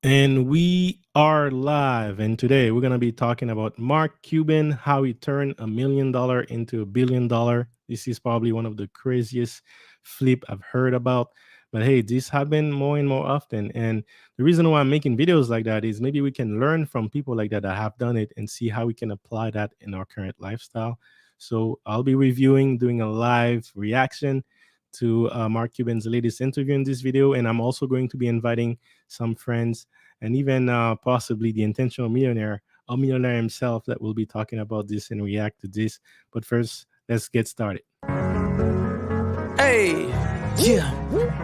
And we are live. And today we're going to be talking about Mark Cuban, how he turned $1 million into $1 billion. This is probably one of the craziest flip I've heard about. But hey, this happen more and more often. And the reason why I'm making videos like that is maybe we can learn from people like that have done it and see how we can apply that in our current lifestyle. So I'll be reviewing, doing a live reaction to Mark Cuban's latest interview in this video. And I'm also going to be inviting some friends and even possibly the intentional millionaire, a millionaire himself, that will be talking about this and react to this. But first, let's get started. Hey, yeah.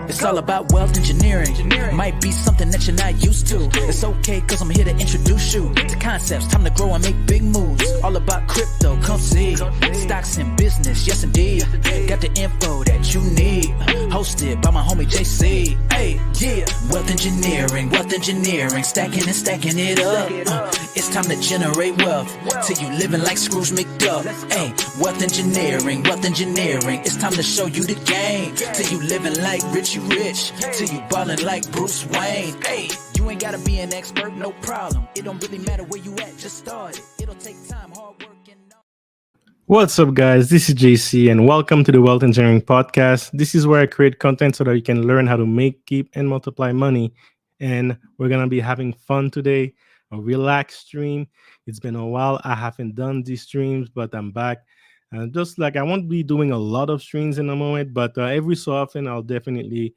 It's all about wealth engineering. Might be something that you're not used to. It's okay, cause I'm here to introduce you to concepts. Time to grow and make big moves. All about crypto, come see. Stocks in business, yes indeed. Got the info that you need. Hosted by my homie JC. Hey, yeah. Wealth engineering. Stacking and stacking it up. It's time to generate wealth. Till you living like Scrooge McDuck. Hey, wealth engineering. It's time to show you the game. Till you living like Richie Rich. Till you ballin' like Bruce Wayne. Hey, you ain't gotta be an expert, no problem. It don't really matter where you at, just start it. It'll take time, hard work, and What's up, guys? This is JC, and welcome to the Wealth Engineering Podcast. This is where I create content so that you can learn how to make, keep, and multiply money. And we're going to be having fun today, a relaxed stream. It's been a while. I haven't done these streams, but I'm back. Just like I won't be doing a lot of streams in a moment, but every so often I'll definitely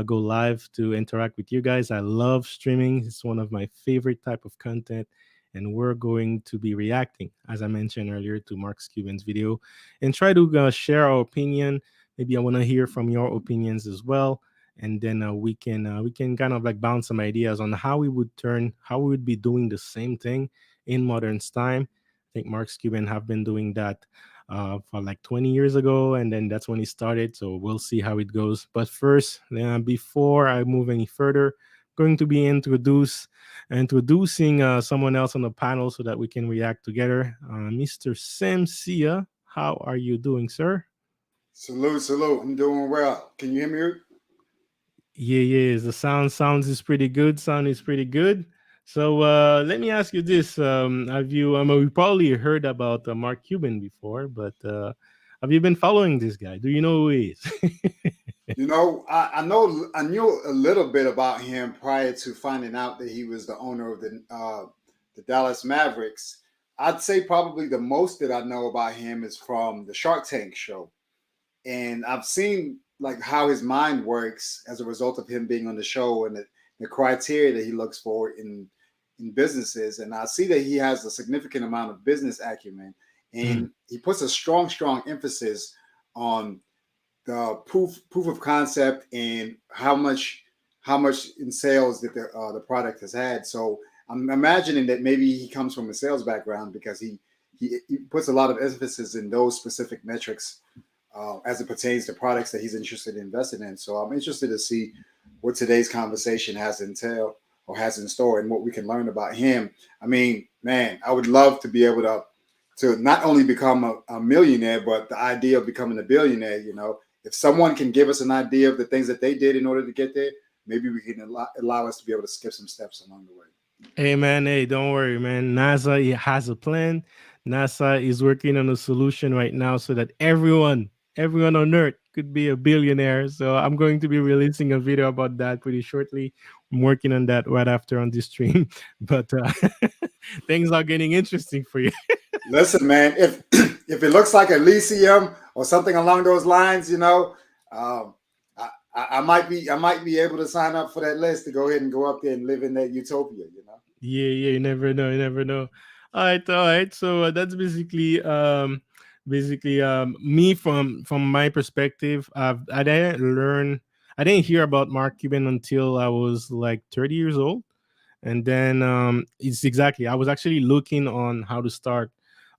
go live to interact with you guys. I love streaming, it's one of my favorite type of content, and we're going to be reacting, as I mentioned earlier, to Mark Cuban's video and try to share our opinion. Maybe I want to hear from your opinions as well, and then we can kind of like bounce some ideas on how we would be doing the same thing in modern time. I think Mark Cuban have been doing that for like 20 years ago, and then that's when he started. So we'll see how it goes. But first, before I move any further, going to be introducing someone else on the panel so that we can react together. Mr. Sam Sia, how are you doing, sir? Salute. I'm doing well. Can you hear me? Yeah. The sounds is pretty good. Sound is pretty good. So let me ask you this: have you? I mean, we probably heard about Mark Cuban before, but have you been following this guy? Do you know who he is? I knew a little bit about him prior to finding out that he was the owner of the Dallas Mavericks. I'd say probably the most that I know about him is from the Shark Tank show, and I've seen like how his mind works as a result of him being on the show and the criteria that he looks for in businesses. And I see that he has a significant amount of business acumen, Mm, and he puts a strong emphasis on the proof of concept and how much in sales that the product has had. So I'm imagining that maybe he comes from a sales background because he puts a lot of emphasis in those specific metrics as it pertains to products that he's interested in investing in. So I'm interested to see what today's conversation has entail or has in store and what we can learn about him. I mean, man, I would love to be able to not only become a millionaire, but the idea of becoming a billionaire. If someone can give us an idea of the things that they did in order to get there, maybe we can allow us to be able to skip some steps along the way. Hey man, hey, don't worry, man. has a plan. NASA is working on a solution right now so that everyone on Earth could be a billionaire. So I'm going to be releasing a video about that pretty shortly. I'm working on that right after on this stream, but things are getting interesting for you. Listen, man, if if it looks like Elysium or something along those lines, um, I might be able to sign up for that list to go ahead and go up there and live in that utopia. Yeah. You never know. You never know. All right. So that's basically me from my perspective. I didn't learn. I didn't hear about Mark Cuban until I was like 30 years old, and then it's exactly. I was actually looking on how to start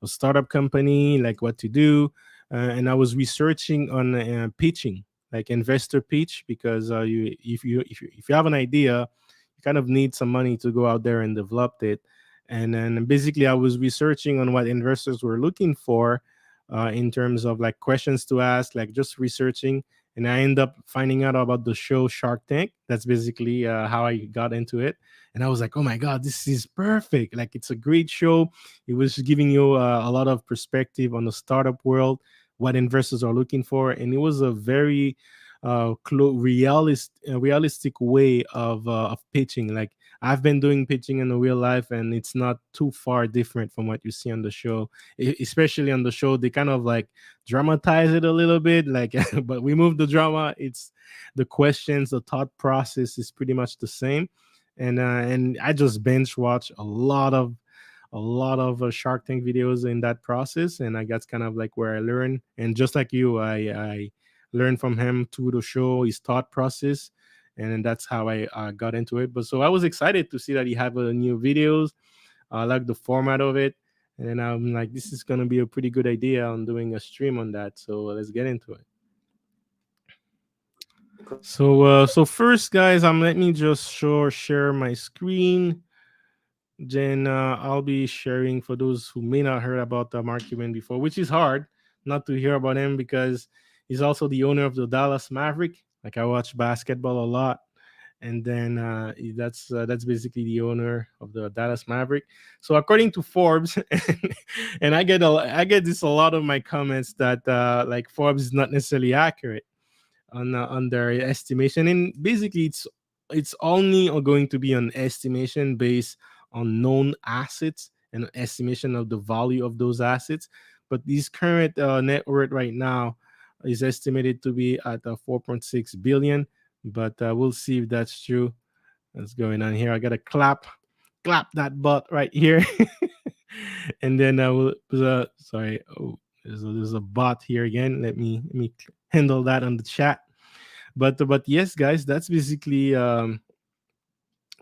a startup company, like what to do, and I was researching on pitching, like investor pitch, because if you have an idea, you kind of need some money to go out there and develop it. And then basically, I was researching on what investors were looking for in terms of like questions to ask, like just researching. and I end up finding out about the show Shark Tank. That's basically how I got into it. And I was like, oh my god, this is perfect! Like, it's a great show. It was giving you a lot of perspective on the startup world, what investors are looking for, and it was a very realistic way of pitching. Like, I've been doing pitching in the real life, and it's not too far different from what you see on the show. Especially on the show, they kind of like dramatize it a little bit, like, but we move the drama. It's the questions, the thought process is pretty much the same. And I just binge watch a lot of Shark Tank videos in that process, and I that's kind of like where I learn. And just like you, I learned from him through the show, his thought process, and then that's how I got into it. But so I was excited to see that he have new videos. I like the format of it, and then I'm like, this is gonna be a pretty good idea on doing a stream on that. So let's get into it. So first, guys, let me just share my screen. Then I'll be sharing for those who may not heard about Mark Cuban before, which is hard not to hear about him because he's also the owner of the Dallas Maverick. Like, I watch basketball a lot, and then that's basically the owner of the Dallas Maverick. So according to Forbes, and I get this a lot of my comments that like Forbes is not necessarily accurate on their estimation, and basically it's only going to be an estimation based on known assets and estimation of the value of those assets. But this current net worth right now is estimated to be at 4.6 billion. But we'll see if that's true. What's going on here? I gotta clap that butt right here, and then I will. Sorry. Oh, there's a bot here again. Let me handle that on the chat. But yes, guys, that's basically the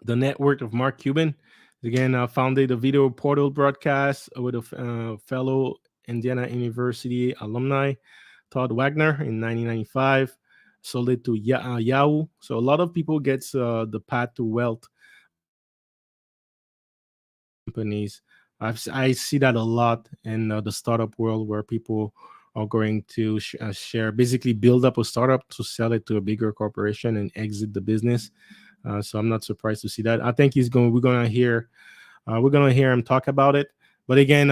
network of Mark Cuban. Again, founded a video portal broadcast with a fellow Indiana University alumni, Todd Wagner, in 1995. Sold it to Yahoo. So a lot of people gets the path to wealth companies. I see that a lot in the startup world where people are going to share, basically build up a startup to sell it to a bigger corporation and exit the business. So I'm not surprised to see that. I think we're gonna hear him talk about it. But again,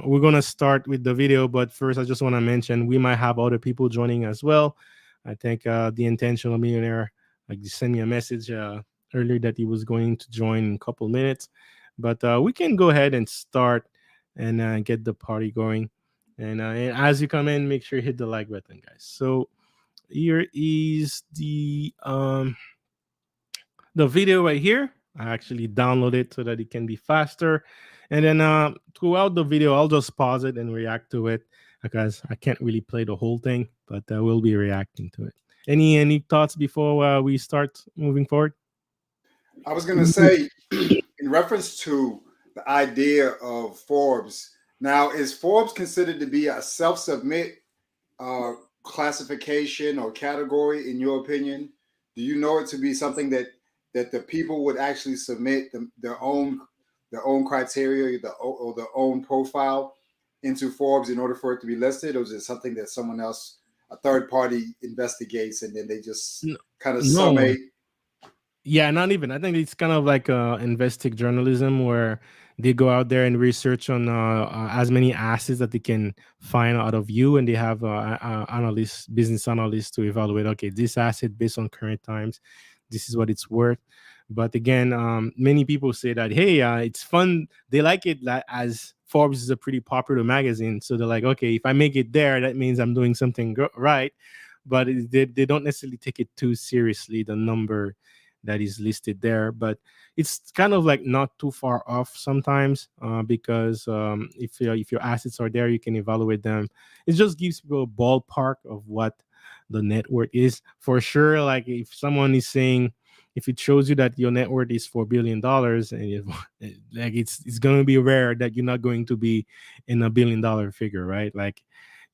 we're gonna start with the video. But first, I just want to mention we might have other people joining as well. I think the intentional millionaire like sent me a message earlier that he was going to join in a couple minutes. But we can go ahead and start and get the party going. And as you come in, make sure you hit the like button, guys. So here is the video right here. I actually download it so that it can be faster. And then throughout the video, I'll just pause it and react to it because I can't really play the whole thing, but I will be reacting to it. Any thoughts before we start moving forward? I was going to say, in reference to the idea of Forbes, now is Forbes considered to be a self-submit classification or category, in your opinion? Do you know it to be something that the people would actually submit their own criteria, or their own profile into Forbes in order for it to be listed, or is it something that someone else, a third party, investigates and then they just kind of No. summate? Yeah, not even. I think it's kind of like investing journalism where they go out there and research on as many assets that they can find out of you, and they have analysts, business analysts, to evaluate. Okay, this asset based on current times, this is what it's worth. But again, many people say that hey, it's fun. They like it as Forbes is a pretty popular magazine, so they're like, okay, if I make it there, that means I'm doing something right. But they don't necessarily take it too seriously, the number that is listed there. But it's kind of like not too far off sometimes because if your assets are there, you can evaluate them. It just gives people a ballpark of what the net worth is for sure. Like if someone is saying, if it shows you that your net worth is $4 billion, and like it's gonna be rare that you're not going to be in $1 billion figure, right? Like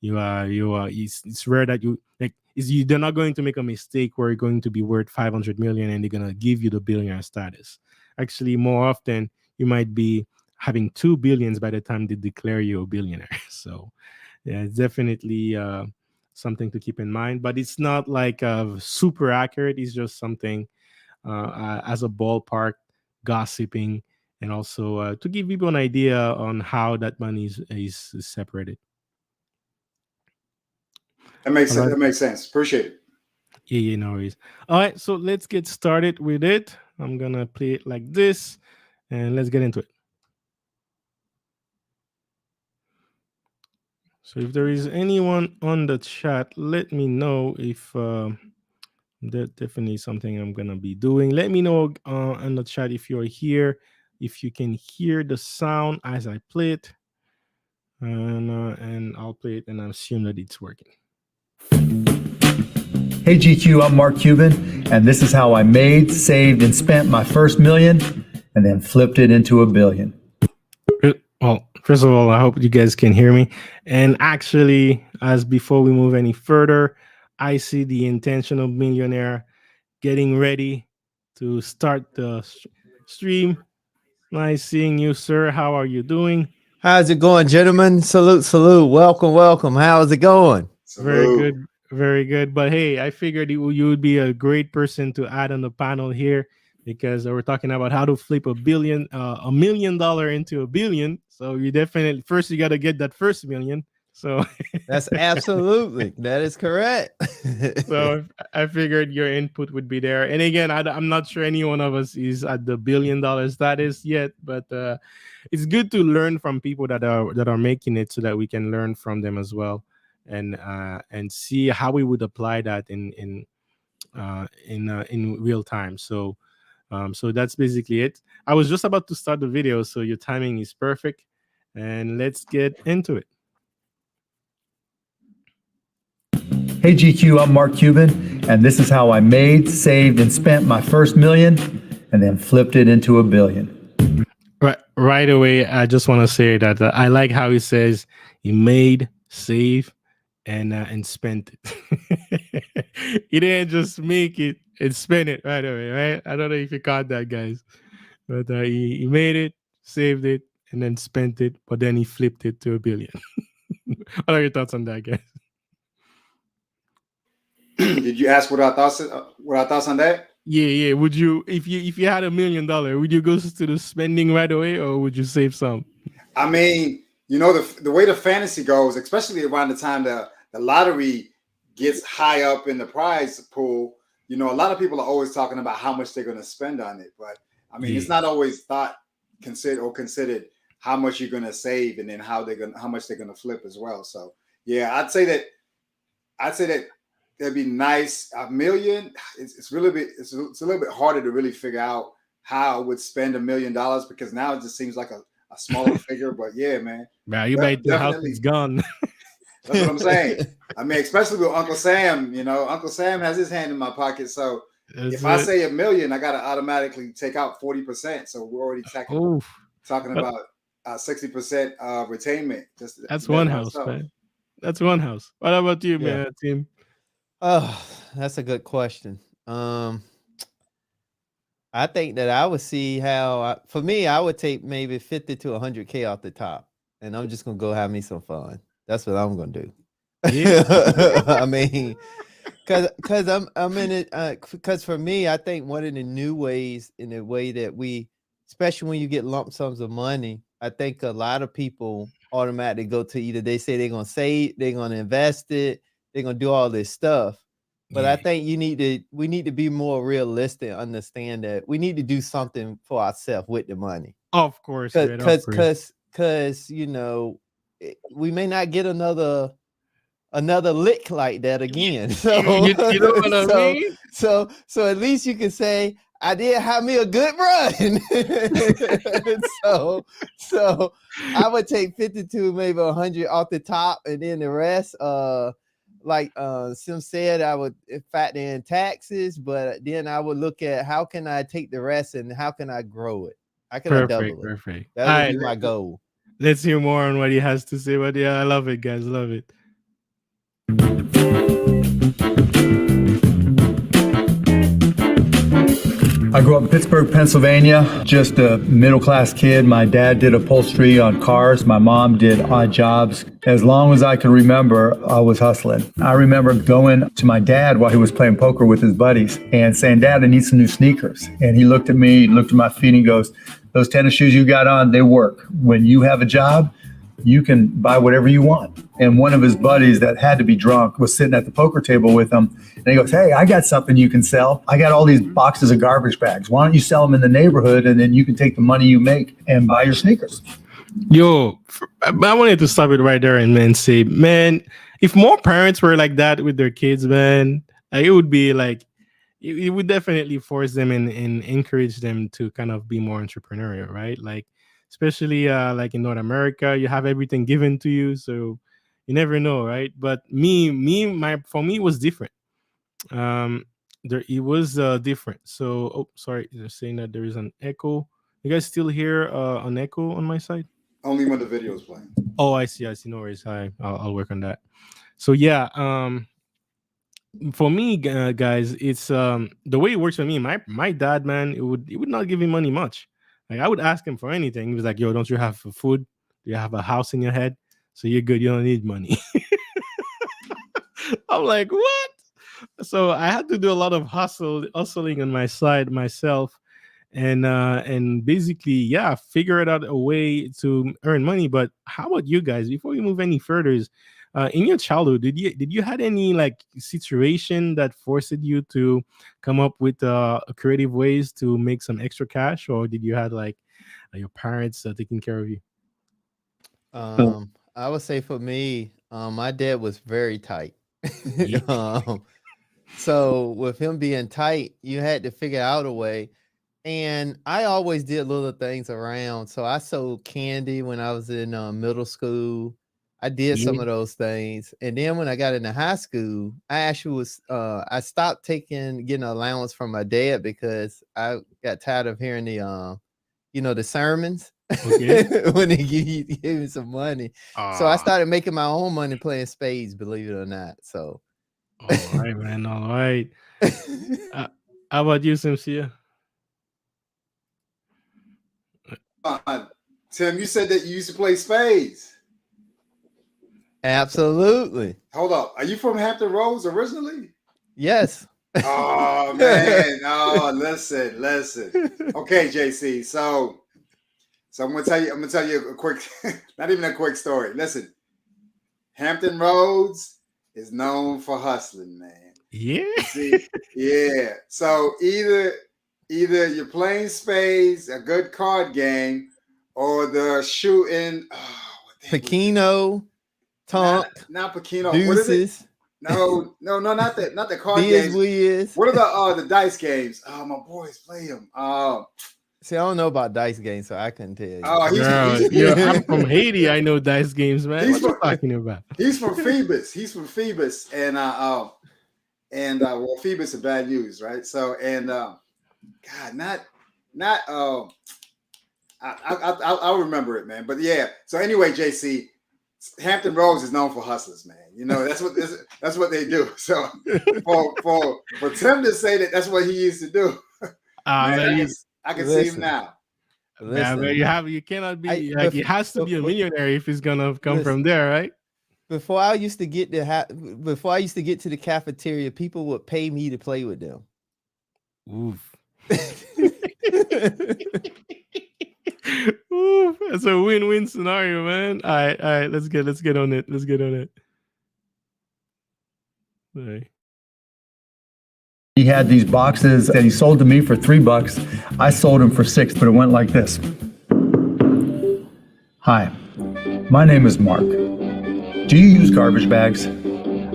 it's rare that you like they're not going to make a mistake where you're going to be worth 500 million and they're going to give you the billionaire status. Actually, more often you might be having 2 billions by the time they declare you a billionaire. So yeah, it's definitely something to keep in mind. But it's not like super accurate. It's just something as a ballpark gossiping, and also to give people an idea on how that money is separated. That makes All sense. right. That makes sense. Appreciate it. Yeah, yeah, no worries. All right, so let's get started with it. I'm gonna play it like this, and let's get into it. So if there is anyone on the chat, let me know if that definitely something I'm gonna be doing. Let me know in the chat if you're here, if you can hear the sound as I play it, and I'll play it and I assume that it's working. Hey GQ, I'm Mark Cuban, and this is how I made, saved, and spent my first million and then flipped it into a billion. Well, first of all, I hope you guys can hear me. And actually, as before we move any further, I see the intentional millionaire getting ready to start the stream. Nice seeing you, sir. How are you doing? How's it going, gentlemen? Salute, salute. Welcome, welcome. How's it going? Very Salute. good, very good. But hey, I figured you would be a great person to add on the panel here because we're talking about how to flip $1 million into a billion. So you definitely first you got to get that first million. So That's absolutely, that is correct. so I figured your input would be there. And again, I'm not sure any one of us is at the $1 billion status yet, but it's good to learn from people that are making it so that we can learn from them as well, and see how we would apply that in real time. So so that's basically it. I was just about to start the video, so your timing is perfect, and let's get into it. Hey GQ, I'm Mark Cuban, and this is how I made, saved, and spent my first million and then flipped it into a billion. Right away, I just want to say that I like how he says he made, saved, and spent it. He didn't just make it and spend it right away, right? I don't know if you caught that, guys, but he made it, saved it, and then spent it, but then he flipped it to a billion. What are your thoughts on that, guys? Did you ask what our thoughts on that? Yeah. Would you, if you had $1 million, would you go to the spending right away, or would you save some? I mean, you know, the way the fantasy goes, especially around the time the lottery gets high up in the prize pool, you know, a lot of people are always talking about how much they're going to spend on it. But I mean, it's not always considered how much you're going to save and then how much they're going to flip as well. So yeah, I'd say that that'd be nice. $1 million, it's a little bit harder to really figure out how I would spend $1 million because now it just seems like a smaller figure. But yeah, man, you made the house is gone. That's what I'm saying. I mean, especially with Uncle Sam, you know, Uncle Sam has his hand in my pocket. So if I say $1 million, I got to automatically take out 40%. So we're already talking about 60% retainment. That's one house, man. That's one house. What about you, man, team? Oh, that's a good question. I think that I would see how, for me, I would take maybe 50 to 100K off the top, and I'm just gonna go have me some fun. That's what I'm gonna do. Yeah. I mean, because I'm in it. Because for me, I think one of the new ways, in the way that we, especially when you get lump sums of money, I think a lot of people automatically go to either they say they're gonna save, they're gonna invest it, they're gonna do all this stuff. But I think we need to be more realistic and understand that we need to do something for ourselves with the money. Of course, because you know, we may not get another lick like that again. So you know what I mean? So at least you can say I did have me a good run. so I would take 52, maybe 100 off the top, and then the rest, like Sim said, I would factor in taxes, but then I would look at how can I take the rest and how can I grow it? How can I double it? Perfect. That would be my goal. Let's hear more on what he has to say. But yeah, I love it, guys. Love it. I grew up in Pittsburgh, Pennsylvania, just a middle-class kid. My dad did upholstery on cars. My mom did odd jobs. As long as I can remember, I was hustling. I remember going to my dad while he was playing poker with his buddies and saying, "Dad, I need some new sneakers." And he looked at me, looked at my feet, and he goes, "Those tennis shoes you got on, they work. When you have a job, you can buy whatever you want." And one of his buddies that had to be drunk was sitting at the poker table with him. And he goes, "Hey, I got something you can sell. I got all these boxes of garbage bags. Why don't you sell them in the neighborhood and then you can take the money you make and buy your sneakers?" Yo, I wanted to stop it right there and say, man, if more parents were like that with their kids, man, it would be like, it would definitely force them and encourage them to kind of be more entrepreneurial, right? Like, especially like in North America, you have everything given to you, so you never know, right? But for me, it was different. There it was different. So, oh, sorry, they're saying that there is an echo. You guys still hear an echo on my side? Only when the video is playing. Oh, I see. No worries. I'll work on that. So yeah, for me, guys, it's the way it works for me. My dad, man, it would not give me money much. Like I would ask him for anything. He was like, "Yo, don't you have food? Do you have a house in your head? So you're good. You don't need money." I'm like, what? So I had to do a lot of hustling on my side myself, and basically, yeah, figure it out a way to earn money. But how about you guys? Before we move any further, in your childhood, did you had any like situation that forced you to come up with creative ways to make some extra cash, or did you had like your parents taking care of you? I would say for me, my dad was very tight. Yeah. So with him being tight, you had to figure out a way. And I always did little things around. So I sold candy when I was in middle school. I did some of those things. And then when I got into high school, I actually was I stopped getting allowance from my dad because I got tired of hearing the sermons. Okay. When he gave me some money. So I started making my own money playing spades, believe it or not. So all right, man. All right. How about you, Cynthia? Tim, you said that you used to play spades. Absolutely. Hold up. Are you from Hampton Roads originally? Yes. Oh man. Oh, listen. Okay, JC. So I'm gonna tell you a quick, not even a quick story. Listen, Hampton Roads is known for hustling, man. Yeah. See, yeah. So either you're playing spades, a good card game, or the shooting. Pekino, Tonk, not Pekino. Deuces. What is it? No, not the card games. Whiz. What are the dice games? Oh, my boys play them. See, I don't know about dice games, so I couldn't tell you. I'm from Haiti. I know dice games, man. What are you talking about? He's from Phoebus. And well, Phoebus is bad news, right? So God, I'll remember it, man. But yeah. So anyway, JC, Hampton Roads is known for hustlers, man. You know that's what they do. So for Tim to say that's what he used to do, man, I can see him now. Yeah, you cannot be like it has to be a millionaire if he's gonna come from there, right? Before I used to get to the cafeteria, people would pay me to play with them. Oof. Oof. It's a win-win scenario, man. All right, let's get on it. All right. He had these boxes that he sold to me for $3. I sold them for $6, but it went like this. Hi, my name is Mark. Do you use garbage bags?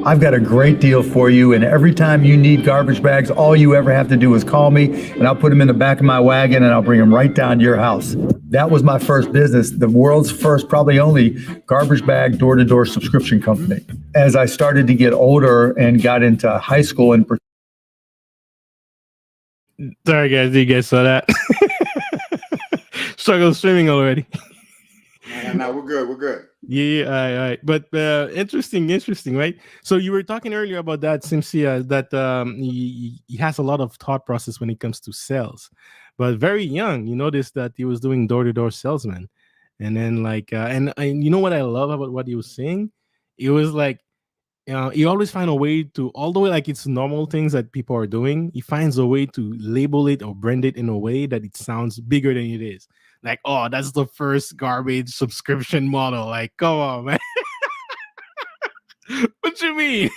I've got a great deal for you, and every time you need garbage bags, all you ever have to do is call me, and I'll put them in the back of my wagon, and I'll bring them right down to your house. That was my first business, the world's first, probably only, garbage bag door-to-door subscription company. As I started to get older and got into high school and sorry, guys. Did you guys saw that? Struggle streaming already. no, we're good. We're good. Yeah, but interesting, right? So you were talking earlier about that, Simsia, that he has a lot of thought process when it comes to sales, but very young. You notice that he was doing door to door salesman, and then and you know what I love about what he was saying? It was like you always find a way to, although like it's normal things that people are doing, he finds a way to label it or brand it in a way that it sounds bigger than it is. Like, oh, that's the first garbage subscription model. Like, come on, man. What you mean?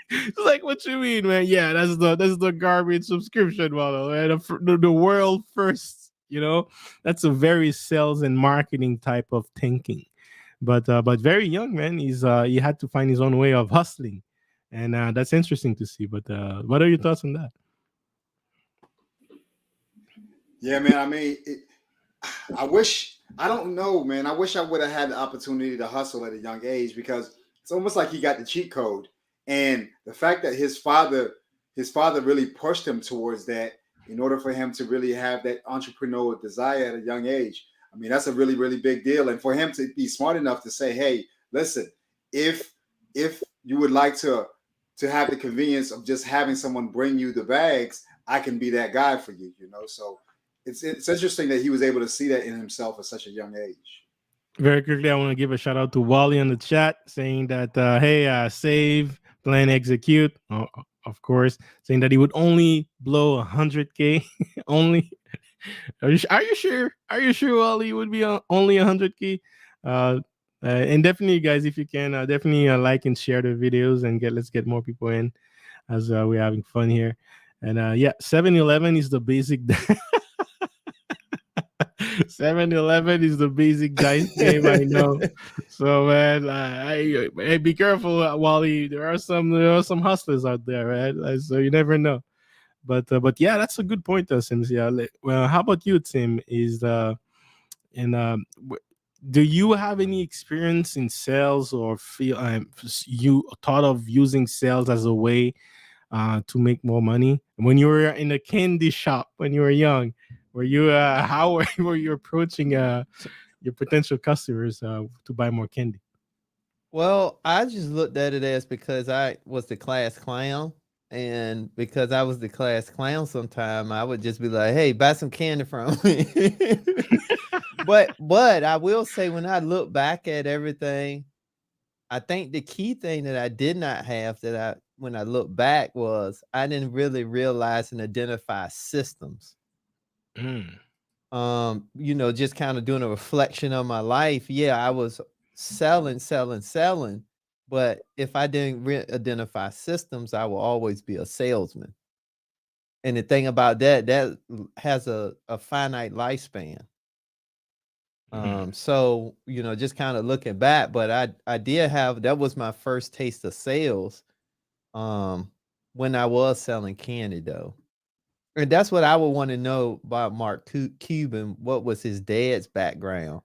It's like, what you mean, man? Yeah, that's the garbage subscription model, man. The world first. That's a very sales and marketing type of thinking. But very young, man. He had to find his own way of hustling, and that's interesting to see. But what are your thoughts on that? Yeah, man. I mean, I wish, I don't know, man. I wish I would have had the opportunity to hustle at a young age, because it's almost like he got the cheat code. And the fact that his father really pushed him towards that in order for him to really have that entrepreneurial desire at a young age. I mean, that's a really, really big deal. And for him to be smart enough to say, hey, listen, if you would like to have the convenience of just having someone bring you the bags, I can be that guy for you. So it's interesting that he was able to see that in himself at such a young age. Very quickly, I want to give a shout out to Wally on the chat saying that, hey, save, plan, execute. Of course, saying that he would only blow 100K. Only. Are you sure? Are you sure Wally would be only 100K? And definitely, guys, if you can, definitely like and share the videos and let's get more people in as we're having fun here. And yeah, 7-Eleven is the basic. 7-Eleven is the basic dice game, I know. So man, hey, be careful, Wally. There are some hustlers out there, man. So you never know. But yeah, that's a good point, Sims. Yeah. Well, how about you, Tim? And do you have any experience in sales, or feel you thought of using sales as a way to make more money when you were in a candy shop when you were young? Were you how were you approaching your potential customers to buy more candy? Well, I just looked at it as, because I was the class clown, and because I was the class clown, sometime I would just be like, "Hey, buy some candy from me." But I will say, when I look back at everything, I think the key thing that I did not have, when I look back, was I didn't really realize and identify systems. Mm. Just kind of doing a reflection of my life. Yeah, I was selling, but if I didn't identify systems, I will always be a salesman. And the thing about that has a finite lifespan. So just kind of looking back, but I did have, that was my first taste of sales when I was selling candy, though. And that's what I would want to know about Mark Cuban. What was his dad's background?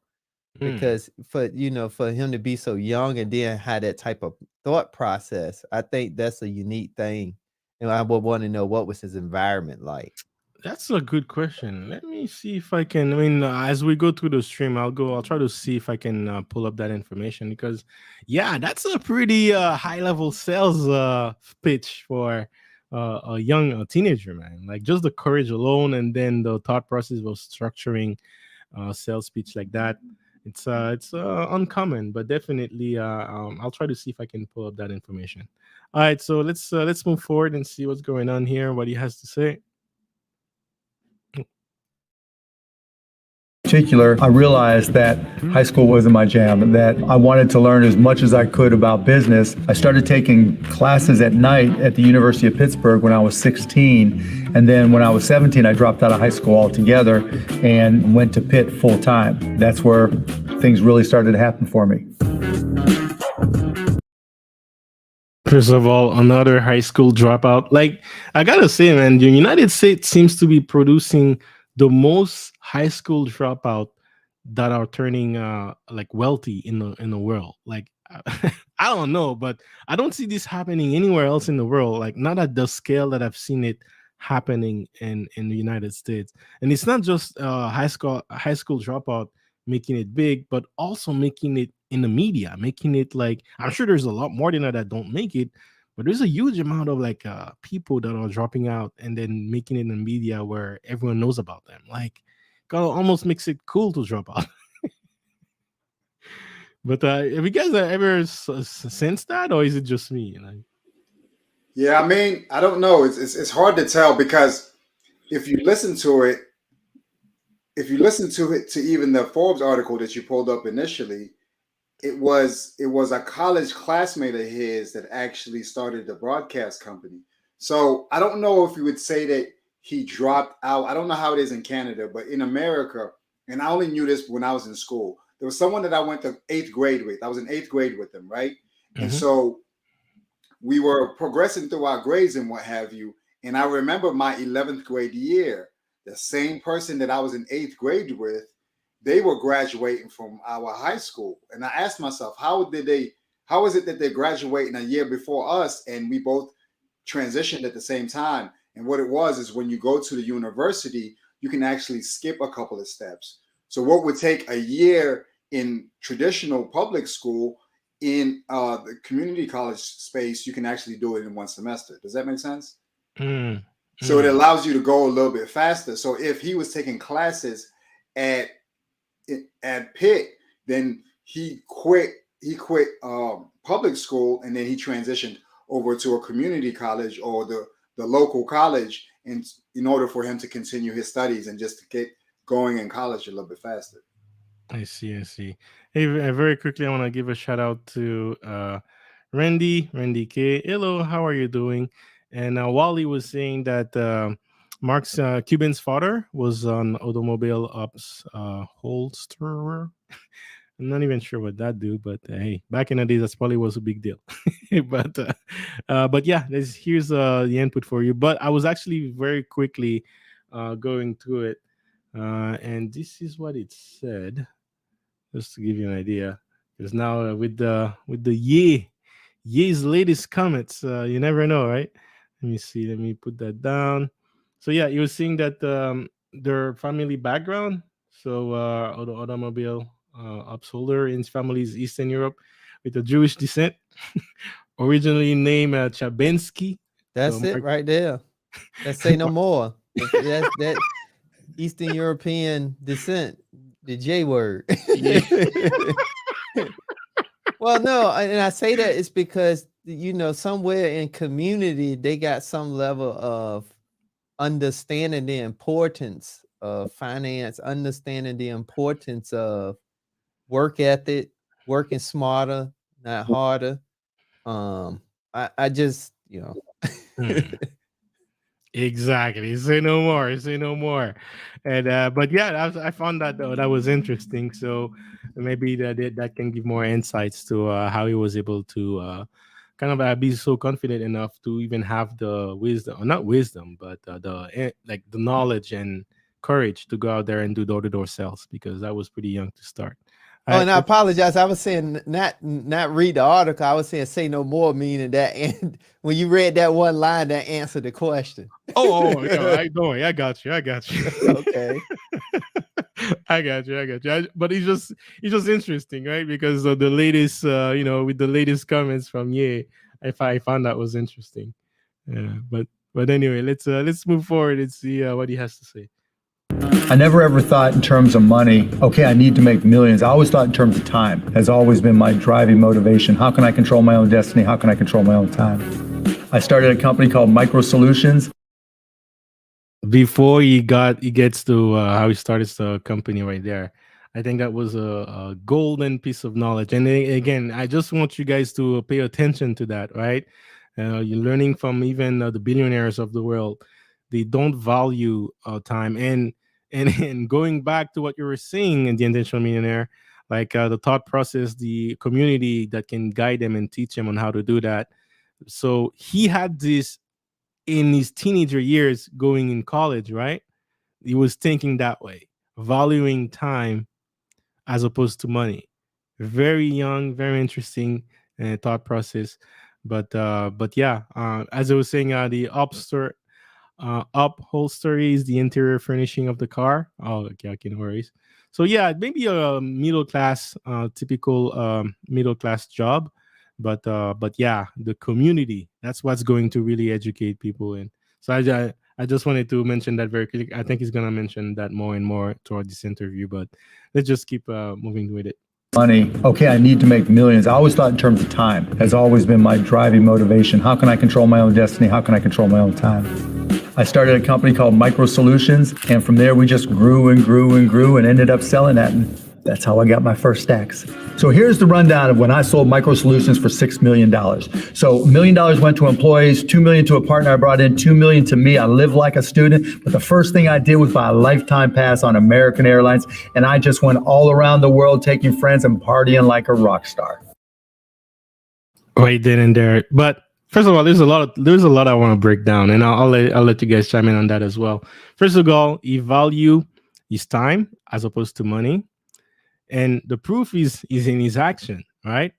Because for him to be so young and then have that type of thought process, I think that's a unique thing. And I would want to know, what was his environment like? That's a good question. Let me see if I can. I mean, as we go through the stream, I'll try to see if I can pull up that information, because, yeah, that's a pretty high level sales pitch for a young teenager, man. Like, just the courage alone, and then the thought process of structuring sales pitch like that. It's uncommon, but definitely I'll try to see if I can pull up that information. All right, so let's move forward and see what's going on here, what he has to say. Particular, I realized that high school wasn't my jam, that I wanted to learn as much as I could about business. I started taking classes at night at the University of Pittsburgh when I was 16. And then when I was 17, I dropped out of high school altogether and went to Pitt full time. That's where things really started to happen for me. First of all, another high school dropout. Like, I gotta say, man, the United States seems to be producing the most high school dropout that are turning like wealthy in the world. Like, I don't know, but I don't see this happening anywhere else in the world. Like, not at the scale that I've seen it happening in the United States. And it's not just high school dropout. making it big, but also making it in the media, making it like, I'm sure there's a lot more than that don't make it, but there's a huge amount of like people that are dropping out and then making it in the media where everyone knows about them. Like, kind of almost makes it cool to drop out. But have you guys ever sensed that, or is it just me? Yeah, I mean, I don't know. It's hard to tell because if you listen to it, if you listen to it to even the Forbes article that you pulled up initially, it was a college classmate of his that actually started the broadcast company. So I don't know if you would say that he dropped out. I don't know how it is in Canada, but in America, and I only knew this when I was in school. There was someone that I went to eighth grade with. I was in eighth grade with them, right? And Mm-hmm. so we were progressing through our grades and what have you. And I remember my 11th grade year, the same person that I was in eighth grade with, they were graduating from our high school. And I asked myself, how is it that they're graduating a year before us and we both transitioned at the same time? And what it was is when you go to the university, you can actually skip a couple of steps. So what would take a year in traditional public school, in the community college space, you can actually do it in one semester. Does that make sense? Mm, So it mm. allows you to go a little bit faster. So if he was taking classes at Pitt, then he quit public school, and then he transitioned over to a community college or the local college, and in order for him to continue his studies and just to get going in college a little bit faster. I see, I see. Hey, very quickly, I want to give a shout out to Randy K. Hello, how are you doing? And Wally was saying that Mark's Cuban's father was an automobile ops holsterer. I'm not even sure what that do, but hey, back in the days, that probably was a big deal. But yeah, here's the input for you. But I was actually very quickly going through it, and this is what it said, just to give you an idea. Because now with the Ye's latest comments, you never know, right? Let me see. Let me put that down. So yeah, you were seeing that their family background. So automobile upholder in his family is Eastern Europe with a Jewish descent, originally named Chabinsky. So That's it Mark, right there. Let's say no more. That's that Eastern European descent, the J word. yeah. Well, no, and I say that it's because somewhere in community they got some level of understanding the importance of finance, understanding the importance of work ethic, working smarter, not harder. I just Hmm. Exactly. Say no more. Say no more. And but yeah, I found that that was interesting. So maybe that can give more insights to how he was able to kind of be so confident enough to even have the wisdom, or not wisdom, but like the knowledge and courage to go out there and do door to door sales, because I was pretty young to start. Oh, I and I apologize. I was saying not read the article. I was saying say no more, meaning that, and when you read that one line, that answered the question. no, I don't worry. I got you. I got you. Okay. I got you. I got you. But it's just interesting, right? Because of the latest, with the latest comments from Ye, I found that was interesting. Yeah, but anyway, let's move forward and see what he has to say. I never ever thought in terms of money, okay, I need to make millions. I always thought in terms of time. Has always been my driving motivation. How can I control my own destiny? How can I control my own time? I started a company called Micro Solutions. Before he gets to how he started the company right there, I think that was a golden piece of knowledge. And again, I just want you guys to pay attention to that, right? You're learning from even the billionaires of the world. They don't value time. And going back to what you were saying in the intentional millionaire, like the thought process, the community that can guide them and teach them on how to do that. So he had this in his teenager years going in college, right? He was thinking that way, valuing time as opposed to money. Very young, very interesting thought process. But yeah, as I was saying, the Upholstery is the interior furnishing of the car. Oh, okay, no worries. So yeah, maybe a middle class, typical middle class job, but yeah, the community, that's what's going to really educate people in. So I just wanted to mention that very quickly. I think he's gonna mention that more and more toward this interview, but let's just keep moving with it. money. Okay, I need to make millions. I always thought in terms of time. Has always been my driving motivation. How can I control my own destiny? How can I control my own time? I started a company called Micro Solutions, and from there we just grew and grew and grew and ended up selling that. And that's how I got my first stacks. So here's the rundown of when I sold Micro Solutions for $6 million. So $1 million went to employees, $2 million to a partner I brought in, $2 million to me. I live like a student, but the first thing I did was buy a lifetime pass on American Airlines, and I just went all around the world taking friends and partying like a rock star. Right then and there. But first of all, there's a lot I want to break down, and I'll let you guys chime in on that as well. First of all, he value his time as opposed to money. And the proof is in his action, right?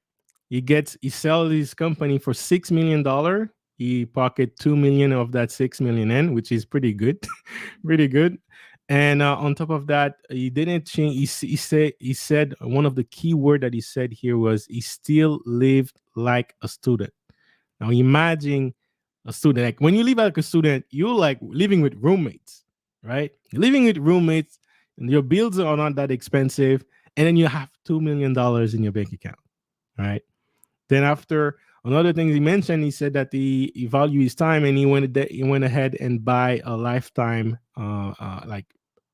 He sells his company for $6 million. He pocket 2 million of that 6 million in, which is pretty good, pretty good. And on top of that, he didn't change. He said one of the key word that he said here was he still lived like a student. Now imagine a student, like when you live like a student, you're like living with roommates, right? You're living with roommates, and your bills are not that expensive, and then you have $2 million in your bank account, right? Then after another thing he mentioned, he said that he value his time, and he went ahead and buy a lifetime, like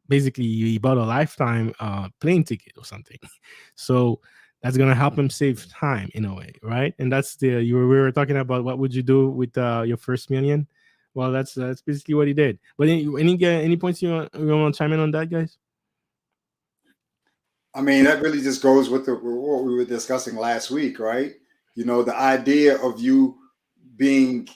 basically he bought a lifetime plane ticket or something. So that's gonna help him save time in a way, right? And that's we were talking about what would you do with your first million. Well, that's basically what he did. But any points you want to chime in on that, guys? I mean, that really just goes with what we were discussing last week, right? You know, the idea of you being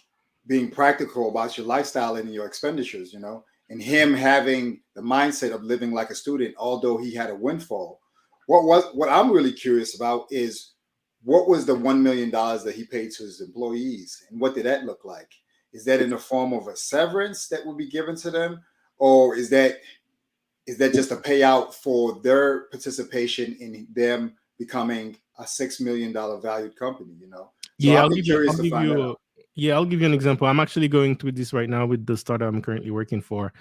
being practical about your lifestyle and your expenditures, you know, and him having the mindset of living like a student, although he had a windfall. What I'm really curious about is what was the $1 million that he paid to his employees, and what did that look like? Is that in the form of a severance that would be given to them, or is that just a payout for their participation in them becoming a $6 million valued company? You know, so Yeah, I'll be curious I'll to give find that you out. yeah, I'll give you an example. I'm actually going through this right now with the startup I'm currently working for.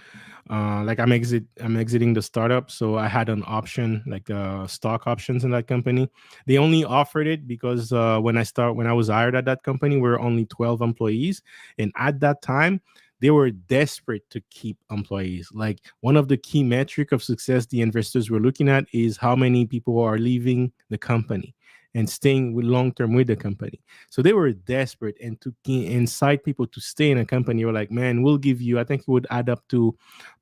Like I'm exiting the startup, so I had an option, like stock options in that company. They only offered it because when I was hired at that company, we were only 12 employees, and at that time they were desperate to keep employees. Like one of the key metric of success the investors were looking at is how many people are leaving the company and staying with long term with the company. So they were desperate, and to incite people to stay in a company, were like, man, we'll give you, I think it would add up to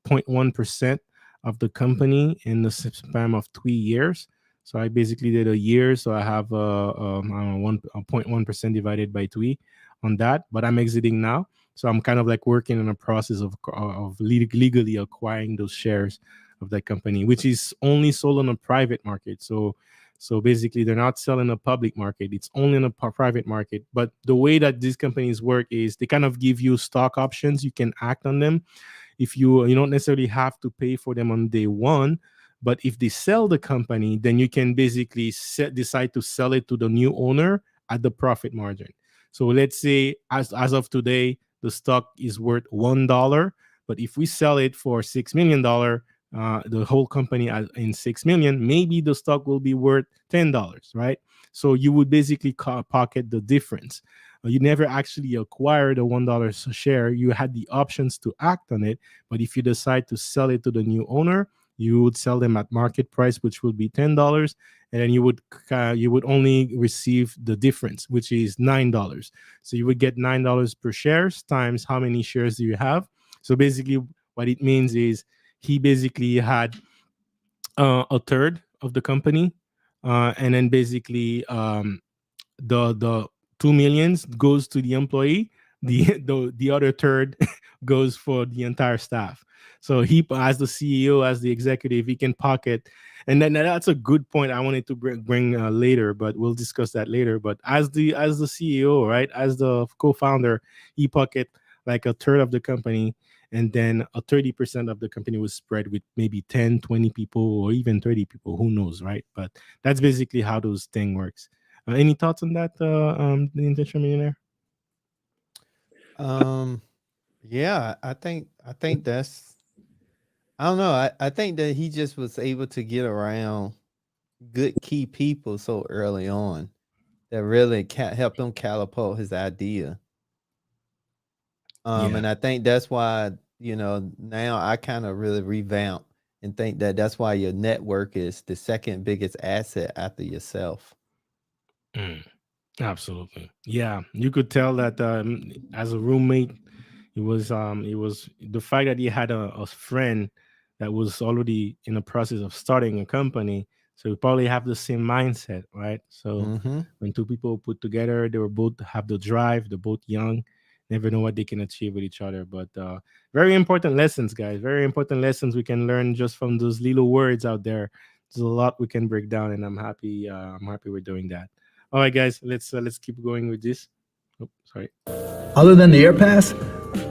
0.1% of the company in the span of 3 years. So I basically did a year. So I have I don't know, 0.1% divided by three on that, but I'm exiting now. So I'm kind of like working in a process of legally acquiring those shares of that company, which is only sold on a private market. So basically, they're not selling a public market. It's only in a private market. But the way that these companies work is they kind of give you stock options. You can act on them. If you don't necessarily have to pay for them on day one, but if they sell the company, then you can basically decide to sell it to the new owner at the profit margin. So let's say as of today, the stock is worth $1, but if we sell it for $6 million, the whole company in 6 million, maybe the stock will be worth $10, right? So you would basically pocket the difference. You never actually acquired a $1 share. You had the options to act on it, but if you decide to sell it to the new owner, you would sell them at market price, which would be $10, and then you would only receive the difference, which is $9. So you would get $9 per shares times how many shares do you have. So basically, what it means is he basically had a third of the company, and then basically the 2 millions goes to the employee. The other third goes for the entire staff. So he, as the CEO, as the executive, he can pocket. And then that's a good point I wanted to bring later, but we'll discuss that later. But as the CEO, right, as the co-founder, he pocket like a third of the company, and then a 30% of the company was spread with maybe 10, 20 people, or even 30 people. Who knows, right? But that's basically how those thing works. Any thoughts on that, the intentional millionaire? Um, yeah, I think that's I don't know. I think that he just was able to get around good key people so early on that really helped him catapult his idea. Yeah. And I think that's why, now I kind of really revamp and think that that's why your network is the second biggest asset after yourself. Mm. Absolutely. Yeah, you could tell that as a roommate, it was the fact that he had a friend that was already in the process of starting a company, so we probably have the same mindset, right? So Mm-hmm. when two people put together, they were both have the drive, they're both young, never know what they can achieve with each other. But very important lessons, guys. Very important lessons we can learn just from those little words out there. There's a lot we can break down, and I'm happy. I'm happy we're doing that. All right, guys, let's keep going with this. Oh, sorry. Other than the air pass,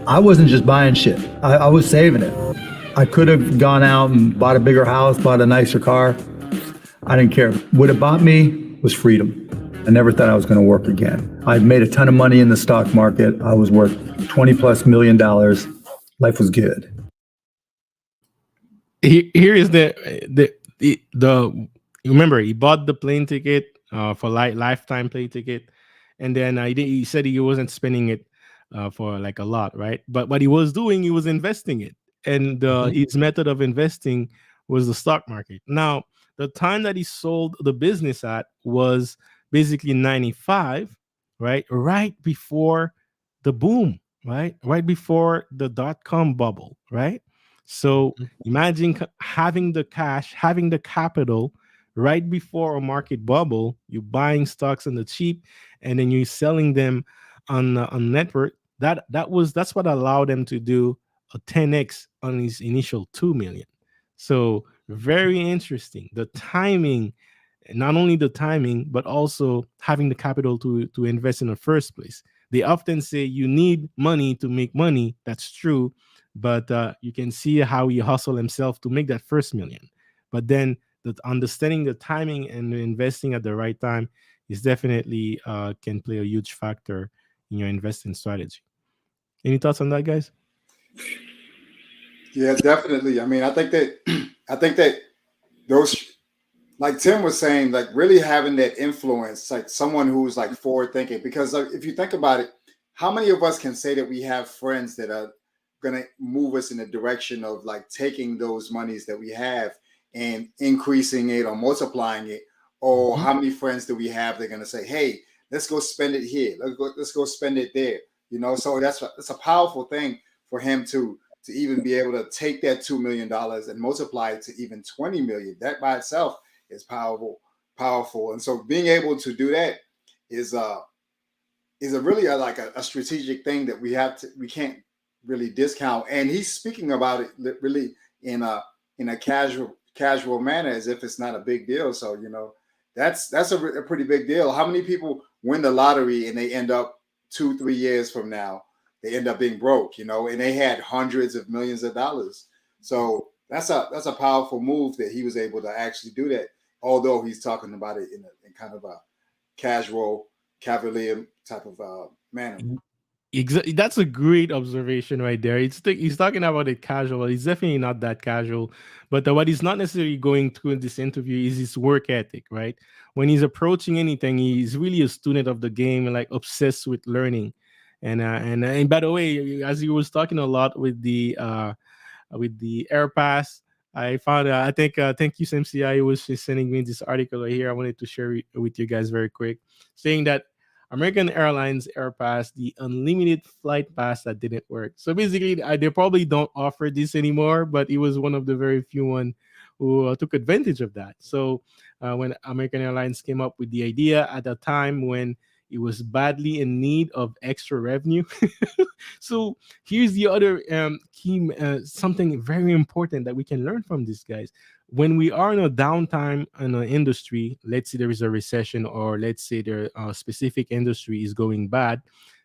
I wasn't just buying shit. I was saving it. I could have gone out and bought a bigger house, bought a nicer car. I didn't care. What it bought me was freedom. I never thought I was going to work again. I made a ton of money in the stock market. I was worth 20 plus million dollars. Life was good. Here is the remember he bought the plane ticket for lifetime plane ticket, and then he said he wasn't spending it for like a lot, right? But what he was doing, he was investing it, and Mm-hmm. his method of investing was the stock market. Now, the time that he sold the business at was basically 95, right? Right before the boom, right before the dot-com bubble, right? So imagine having the cash, having the capital right before a market bubble. You're buying stocks on the cheap, and then you're selling them on network. That's what allowed them to do a 10x on his initial 2 million. So very interesting. The timing, not only the timing, but also having the capital to invest in the first place. They often say you need money to make money. That's true, but you can see how he hustled himself to make that first million. But then understanding the timing and investing at the right time is definitely can play a huge factor in your investing strategy. Any thoughts on that, guys? Yeah, definitely. I mean, I think that I think that those, like Tim was saying, like really having that influence, like someone who's like forward thinking. Because like, if you think about it, how many of us can say that we have friends that are gonna move us in the direction of like taking those monies that we have and increasing it or multiplying it? Or Mm-hmm. how many friends do we have that are gonna say, "Hey, let's go spend it here. Let's go spend it there." You know, so that's a powerful thing for him to even be able to take that $2 million and multiply it to even 20 million. That by itself is powerful. And so being able to do that is is a really like a strategic thing that we can't really discount. And he's speaking about it really in a casual manner as if it's not a big deal. So that's a pretty big deal. How many people win the lottery and they end up 2-3 years from now they end up being broke, and they had hundreds of millions of dollars. So that's a powerful move that he was able to actually do that. Although he's talking about it in kind of a casual, cavalier type of manner. Exactly. That's a great observation right there. He's talking about it casual. He's definitely not that casual. But what he's not necessarily going through in this interview is his work ethic, right? When he's approaching anything, he's really a student of the game and like obsessed with learning. And by the way, as he was talking a lot with the air pass, I found I think thank you MCI was just sending me this article right here. I wanted to share it with you guys very quick, saying that American Airlines Air Pass, the unlimited flight pass that didn't work. So basically, they probably don't offer this anymore, but it was one of the very few one who took advantage of that. So when American Airlines came up with the idea at a time when it was badly in need of extra revenue. So here's the other key, something very important that we can learn from these guys. When we are in a downtime in an industry, let's say there is a recession, or let's say their specific industry is going bad,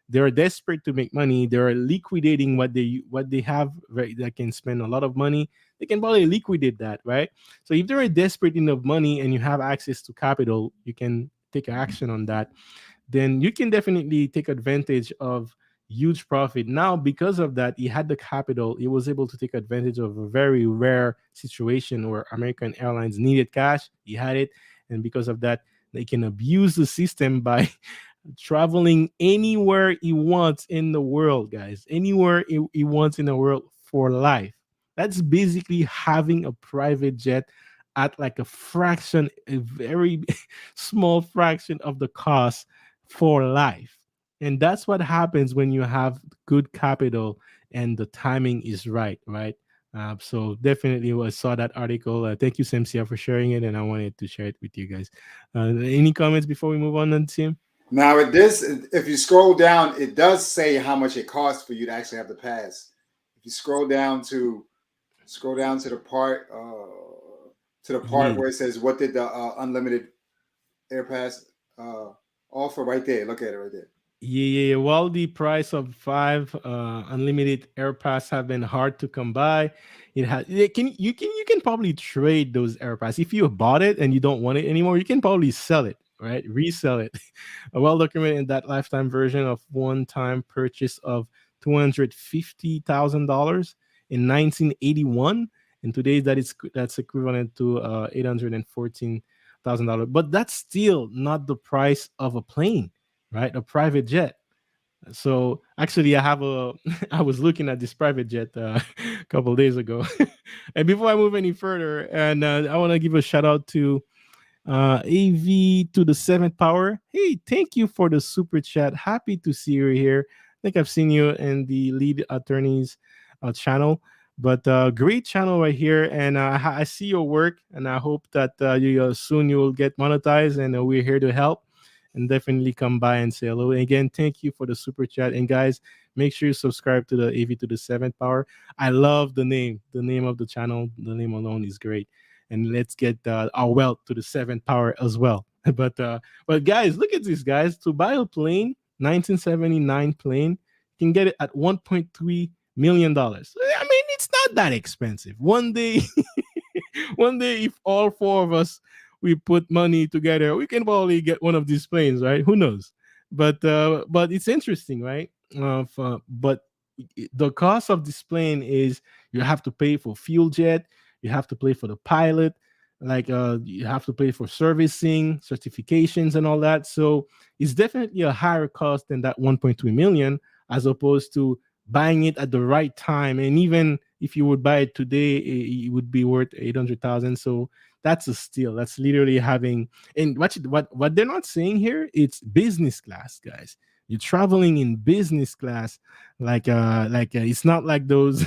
they're desperate to make money. They're liquidating what they have, right? That can spend a lot of money. They can probably liquidate that, right? So if they're desperate enough money and you have access to capital, you can take action on that. Then you can definitely take advantage of huge profit. Now, because of that, he had the capital. He was able to take advantage of a very rare situation where American Airlines needed cash. He had it, and because of that, they can abuse the system by traveling anywhere he wants in the world, guys. Anywhere he wants in the world for life. That's basically having a private jet at like a fraction, a very small fraction of the cost for life. And that's what happens when you have good capital and the timing is right, right? So definitely, I saw that article. Thank you, Samsia, for sharing it, and I wanted to share it with you guys. Any comments before we move on, then, Tim? Now, it this if you scroll down, it does say how much it costs for you to actually have the pass. If you scroll down to the part Yeah, where it says what did the unlimited air pass offer, right there. Look at it right there. yeah. While the price of five unlimited air pass have been hard to come by, it has. You can probably trade those air pass if you bought it and you don't want it anymore. You can probably sell it, right? Resell it. Well documented in that lifetime version of one-time purchase of $250,000 in 1981, and today that's equivalent to $814,000. But that's still not the price of a plane, right? A private jet. So actually, I have a. I was looking at this private jet a couple of days ago, and before I move any further, and I want to give a shout out to AV to the seventh power. Hey, thank you for the super chat. Happy to see you here. I think I've seen you in the lead attorneys channel, but great channel right here. And I see your work, and I hope that soon you will get monetized. And we're here to help. And definitely come by and say hello. And again, thank you for the super chat. And guys, make sure you subscribe to the AV to the seventh power. I love the name. The name of the channel, the name alone is great. And let's get our wealth to the seventh power as well. But guys, look at this, guys. To buy a plane, 1979 plane, you can get it at $1.3 million. I mean, it's not that expensive. One day, one day, if all four of us we put money together, we can probably get one of these planes, right? Who knows? But it's interesting, right? But the cost of this plane is you have to pay for fuel jet, you have to pay for the pilot, like you have to pay for servicing, certifications, and all that. So it's definitely a higher cost than that 1.3 million, as opposed to buying it at the right time. And even if you would buy it today, it would be worth 800,000. So that's a steal. That's literally having, and what they're not saying here, it's business class, guys. You're traveling in business class, it's not like those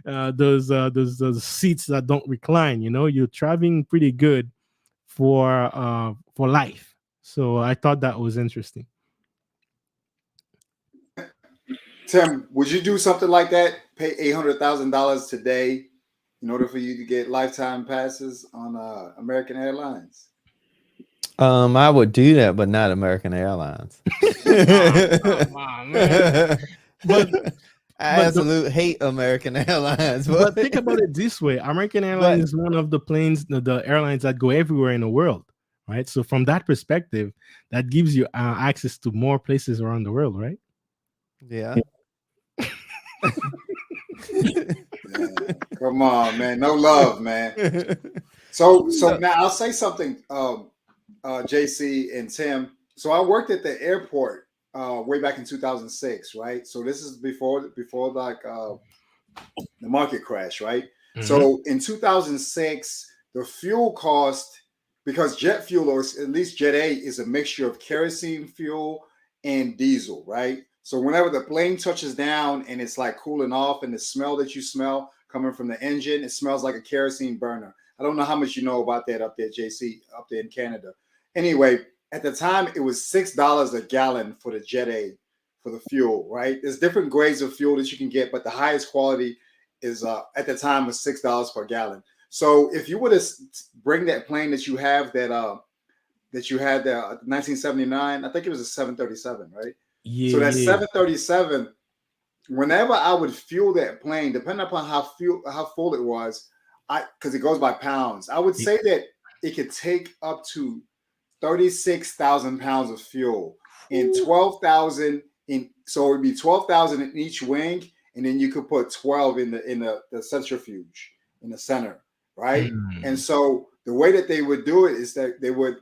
those seats that don't recline. You're traveling pretty good for life. So I thought that was interesting. Tim, would you do something like that? Pay $800,000 today in order for you to get lifetime passes on American Airlines? I would do that, but not American Airlines. Come on, man. But I absolutely hate American Airlines. But think about it this way: American Airlines is one of the planes, the airlines that go everywhere in the world, right? So from that perspective, that gives you access to more places around the world, right? Yeah. Yeah. Come on, man. No love, man. So now I'll say something, JC and Tim. So I worked at the airport way back in 2006, right? So this is before like the market crash, right? Mm-hmm. So in 2006, the fuel cost, because jet fuel, or at least Jet A, is a mixture of kerosene fuel and diesel, right? So whenever the plane touches down and it's like cooling off, and the smell that you smell coming from the engine, it smells like a kerosene burner. I don't know how much you know about that up there, JC, up there in Canada. Anyway, at the time, it was $6 a gallon for the Jet A, for the fuel, right? There's different grades of fuel that you can get, but the highest quality is at the time was $6 per gallon. So if you were to bring that plane that you have that you had there, 1979, I think it was a 737, right? So Yeah, that yeah. 737, whenever I would fuel that plane, depending upon how full it was, because it goes by pounds, I would Yeah. say that it could take up to 36,000 pounds of fuel and 12,000 in. So it'd be 12,000 in each wing, and then you could put 12 in the centrifuge in the center, right? And Mm. so the way that they would do it is that they would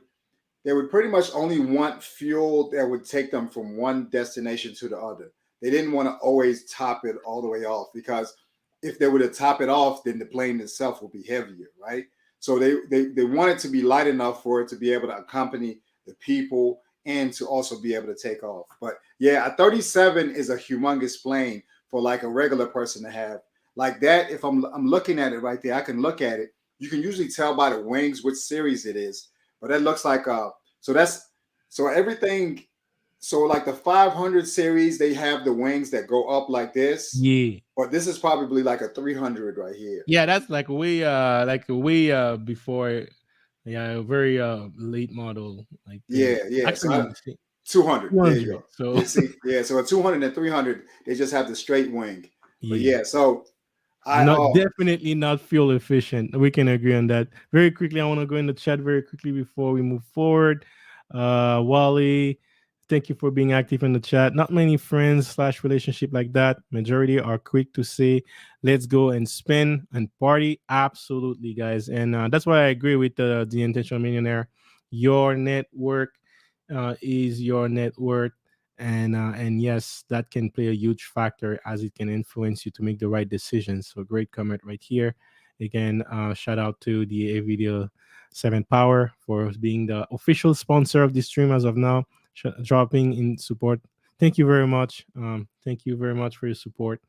pretty much only want fuel that would take them from one destination to the other. They didn't want to always top it all the way off, because if they were to top it off, then the plane itself will be heavier, right? So they want it to be light enough for it to be able to accompany the people and to also be able to take off. But yeah, a 37 is a humongous plane for like a regular person to have. Like that, if I'm looking at it right there, I can look at it. You can usually tell by the wings which series it is, but that looks like so that's so everything. So like the 500 series, they have the wings that go up like this, Yeah. but this is probably like a 300 right here. Yeah, that's like way before, yeah, very late model. Like Yeah, yeah. So actually 200. There you 200. go. So You see, yeah. So a 200 and 300, they just have the straight wing. But yeah. yeah, so I Not definitely not fuel efficient. We can agree on that. Very quickly, I want to go in the chat very quickly before we move forward. Wally, thank you for being active in the chat. Not many friends slash relationship like that. Majority are quick to say, "Let's go and spend and party." Absolutely, guys, and that's why I agree with the intentional millionaire. Your network is your net worth, and yes, that can play a huge factor as it can influence you to make the right decisions. So great comment right here. Again, shout out to the Video 7 Power for being the official sponsor of this stream as of now, dropping in support. Thank you very much. Thank you very much for your support.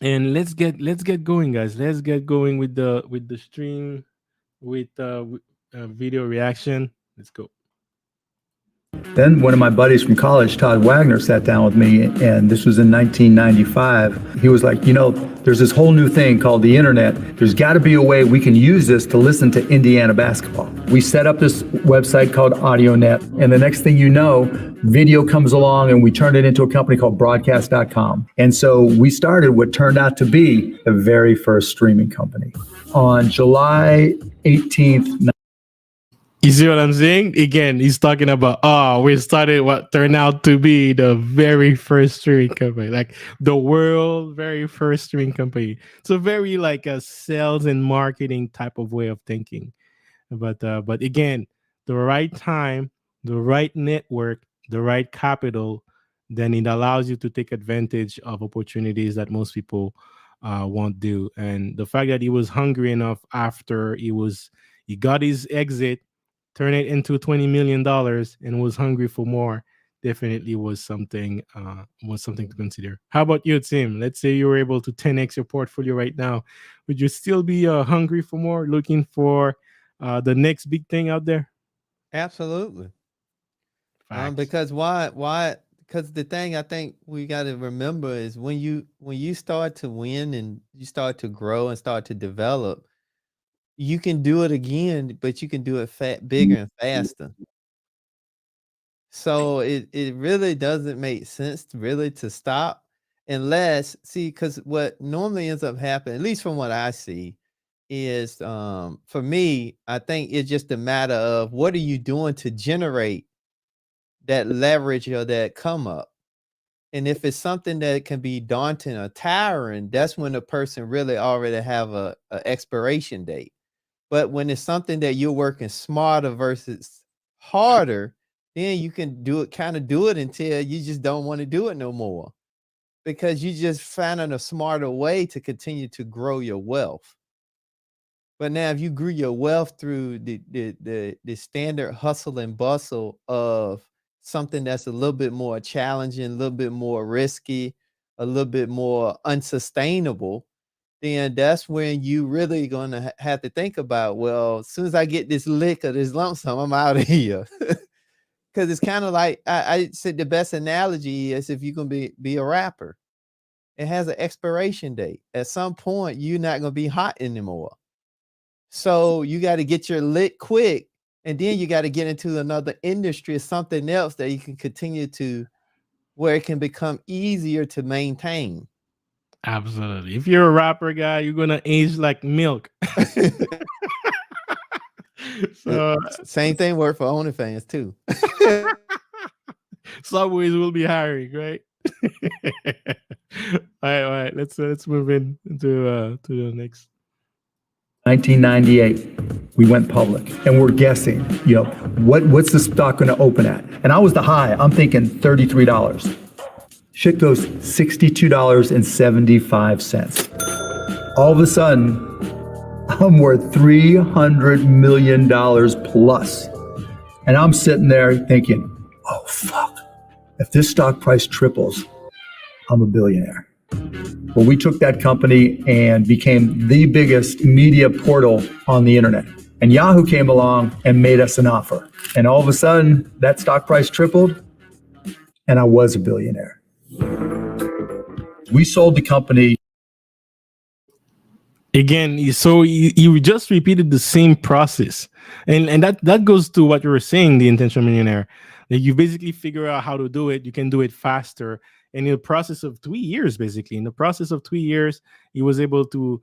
And let's get going, guys. Let's get going with the stream with video reaction. Let's go. Then one of my buddies from college, Todd Wagner, sat down with me, and this was in 1995. He was like, there's this whole new thing called the internet. There's got to be a way we can use this to listen to Indiana basketball. We set up this website called AudioNet, and the next thing you know, video comes along, and we turned it into a company called Broadcast.com. And so we started what turned out to be the very first streaming company. On July 18th, You see what I'm saying? Again, he's talking about, we started what turned out to be the very first streaming company, like the world very first streaming company. It's a very like a sales and marketing type of way of thinking. But again, the right time, the right network, the right capital, then it allows you to take advantage of opportunities that most people won't do. And the fact that he was hungry enough after he got his exit, turned it into $20 million, and was hungry for more, definitely was something to consider. How about you, Tim? Let's say you were able to 10x your portfolio right now. Would you still be hungry for more, looking for the next big thing out there? Absolutely. Facts. Because why? Because the thing I think we got to remember is when you start to win and you start to grow and start to develop, you can do it again, but you can do it bigger and faster. So it really doesn't make sense to stop unless, because what normally ends up happening, at least from what I see, is for me, I think it's just a matter of what are you doing to generate that leverage or that come up. And if it's something that can be daunting or tiring, that's when the person really already have a expiration date. But when it's something that you're working smarter versus harder, then you can do it until you just don't want to do it no more, because you just finding a smarter way to continue to grow your wealth. But now if you grew your wealth through the standard hustle and bustle of something that's a little bit more challenging, a little bit more risky, a little bit more unsustainable, then that's when you really gonna have to think about, well, as soon as I get this lick of this lump sum, I'm out of here. Because it's kind of like I said, the best analogy is if you're gonna be a rapper, it has an expiration date. At some point, you're not gonna be hot anymore. So you got to get your lick quick, and then you got to get into another industry or something else that you can continue to where it can become easier to maintain. Absolutely. If you're a rapper guy, you're gonna age like milk. So Same thing work for OnlyFans too. Subways will be hiring, right? All right. Let's move in to the next. 1998, we went public, and we're guessing, what's the stock going to open at? And I was the high. I'm thinking $33. Shit goes $62.75. All of a sudden, I'm worth $300 million plus. And I'm sitting there thinking, oh, fuck. If this stock price triples, I'm a billionaire. Well, we took that company and became the biggest media portal on the internet. And Yahoo came along and made us an offer. And all of a sudden, that stock price tripled, and I was a billionaire. We sold the company. Again, so you just repeated the same process, and that goes to what you were saying, the intentional millionaire. That you basically figure out how to do it. You can do it faster. And in the process of 3 years, basically, he was able to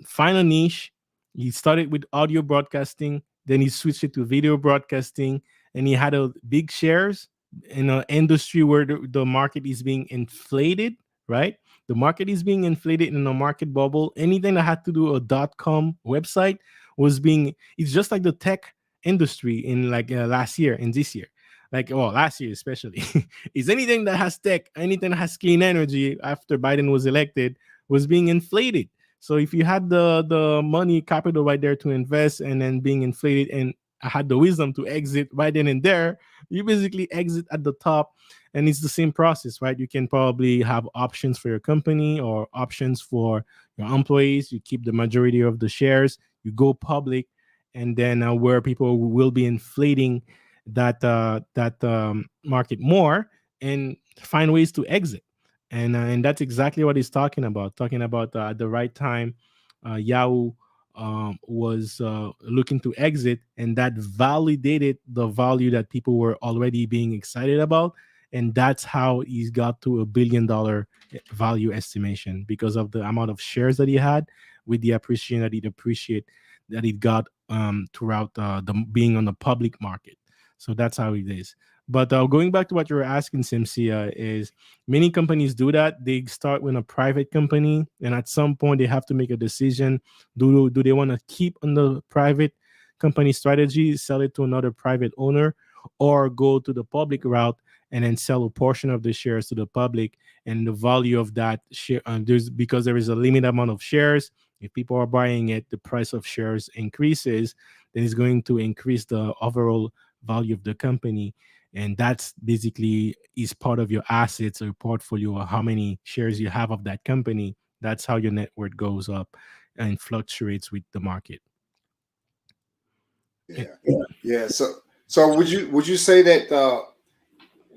find a niche. He started with audio broadcasting, then he switched it to video broadcasting, and he had a big shares in an industry where the market is being inflated, right? The market is being inflated in a market bubble. Anything that had to do a .com website it's just like the tech industry in like last year and this year. Last year especially, is anything that has tech, anything that has clean energy after Biden was elected was being inflated. So if you had the money capital right there to invest and then being inflated and had the wisdom to exit right then and there, you basically exit at the top. And it's the same process, right? You can probably have options for your company or options for your employees. You keep the majority of the shares, you go public, and then where people will be inflating that market more and find ways to exit. And that's exactly what he's talking about at the right time. Yahoo was looking to exit, and that validated the value that people were already being excited about. And that's how he's got to $1 billion value estimation, because of the amount of shares that he had with the appreciation that he got throughout the being on the public market. So that's how it is. But going back to what you were asking, Simsia, is many companies do that. They start with a private company, and at some point they have to make a decision. Do they want to keep on the private company strategy, sell it to another private owner, or go to the public route and then sell a portion of the shares to the public? And the value of that share, because there is a limited amount of shares. If people are buying it, the price of shares increases, then it's going to increase the overall value of the company. And that's basically is part of your assets or portfolio, or how many shares you have of that company. That's how your net worth goes up and fluctuates with the market. Yeah. So would you say that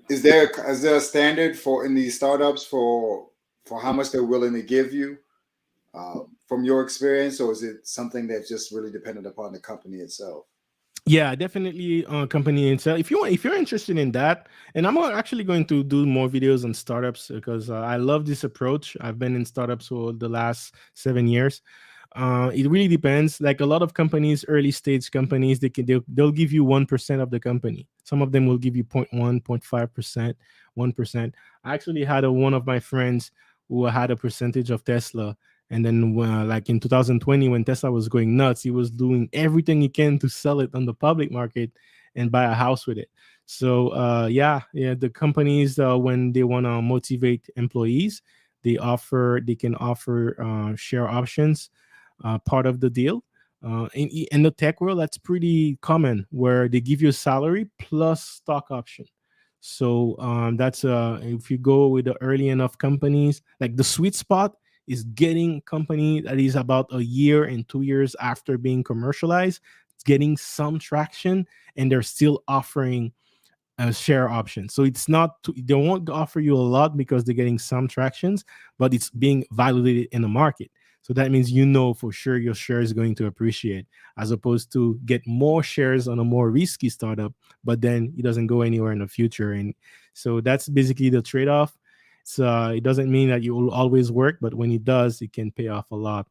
is there a standard for in these startups for how much they're willing to give you from your experience, or is it something that's just really dependent upon the company itself? Yeah, definitely company intel. If you're interested in that, and I'm actually going to do more videos on startups because I love this approach. I've been in startups for the last 7 years. It really depends. Like a lot of companies, early stage companies, they'll give you 1% of the company. Some of them will give you 0.1, 0.5%, 1%. I actually had one of my friends who had a percentage of Tesla. And then, like in 2020, when Tesla was going nuts, he was doing everything he can to sell it on the public market and buy a house with it. So, the companies, when they want to motivate employees, they can offer share options, part of the deal. In the tech world, that's pretty common, where they give you a salary plus stock option. So that's if you go with the early enough companies, like the sweet spot is getting company that is about a year and 2 years after being commercialized. It's getting some traction, and they're still offering a share option. So it's not they won't offer you a lot because they're getting some tractions, but it's being validated in the market. So that means you know for sure your share is going to appreciate, as opposed to get more shares on a more risky startup, but then it doesn't go anywhere in the future. And so that's basically the trade-off. So it doesn't mean that you will always work, but when it does, it can pay off a lot.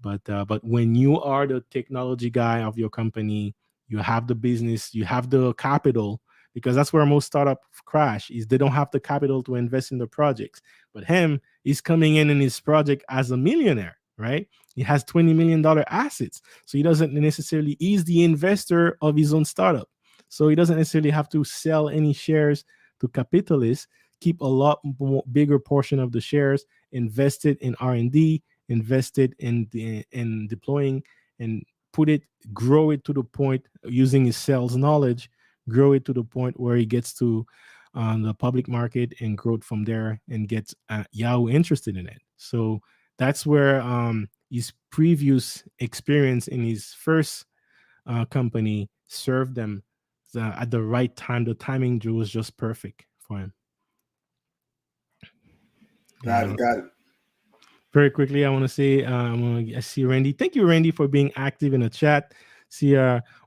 But when you are the technology guy of your company, you have the business, you have the capital, because that's where most startups crash, is they don't have the capital to invest in the projects. But him, he's coming in his project as a millionaire, right? He has $20 million assets, so he doesn't necessarily, he's the investor of his own startup, so he doesn't necessarily have to sell any shares to capitalists. Keep a lot more, bigger portion of the shares invested in R&D, invested in deploying, and put it, grow it to the point, using his sales knowledge, grow it to the point where he gets to the public market and grow it from there, and gets Yahoo interested in it. So that's where his previous experience in his first company served them at the right time. The timing was just perfect for him. Got Yeah. it. Got it. Very quickly, I want to say, I see Randy. Thank you, Randy, for being active in the chat. See,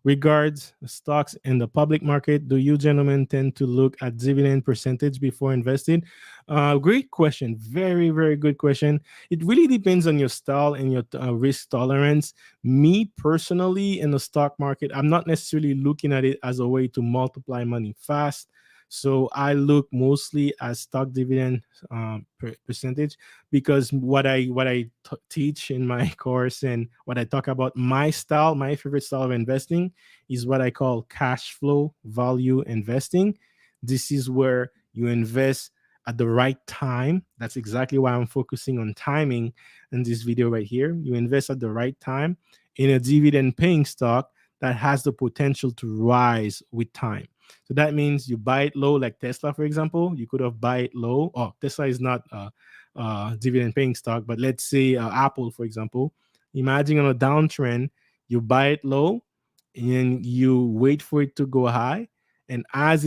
regards stocks in the public market. Do you gentlemen tend to look at dividend percentage before investing? Great question. Very, very good question. It really depends on your style and your risk tolerance. Me personally, in the stock market, I'm not necessarily looking at it as a way to multiply money fast. So I look mostly at stock dividend percentage, because what I teach in my course, and what I talk about, my style, my favorite style of investing, is what I call cash flow value investing. This is where you invest at the right time. That's exactly why I'm focusing on timing in this video right here. You invest at the right time in a dividend paying stock that has the potential to rise with time. So that means you buy it low, like Tesla, for example. You could have buy it low. Oh, Tesla is not dividend paying stock, but let's say Apple, for example. Imagine on a downtrend, you buy it low, and you wait for it to go high. And as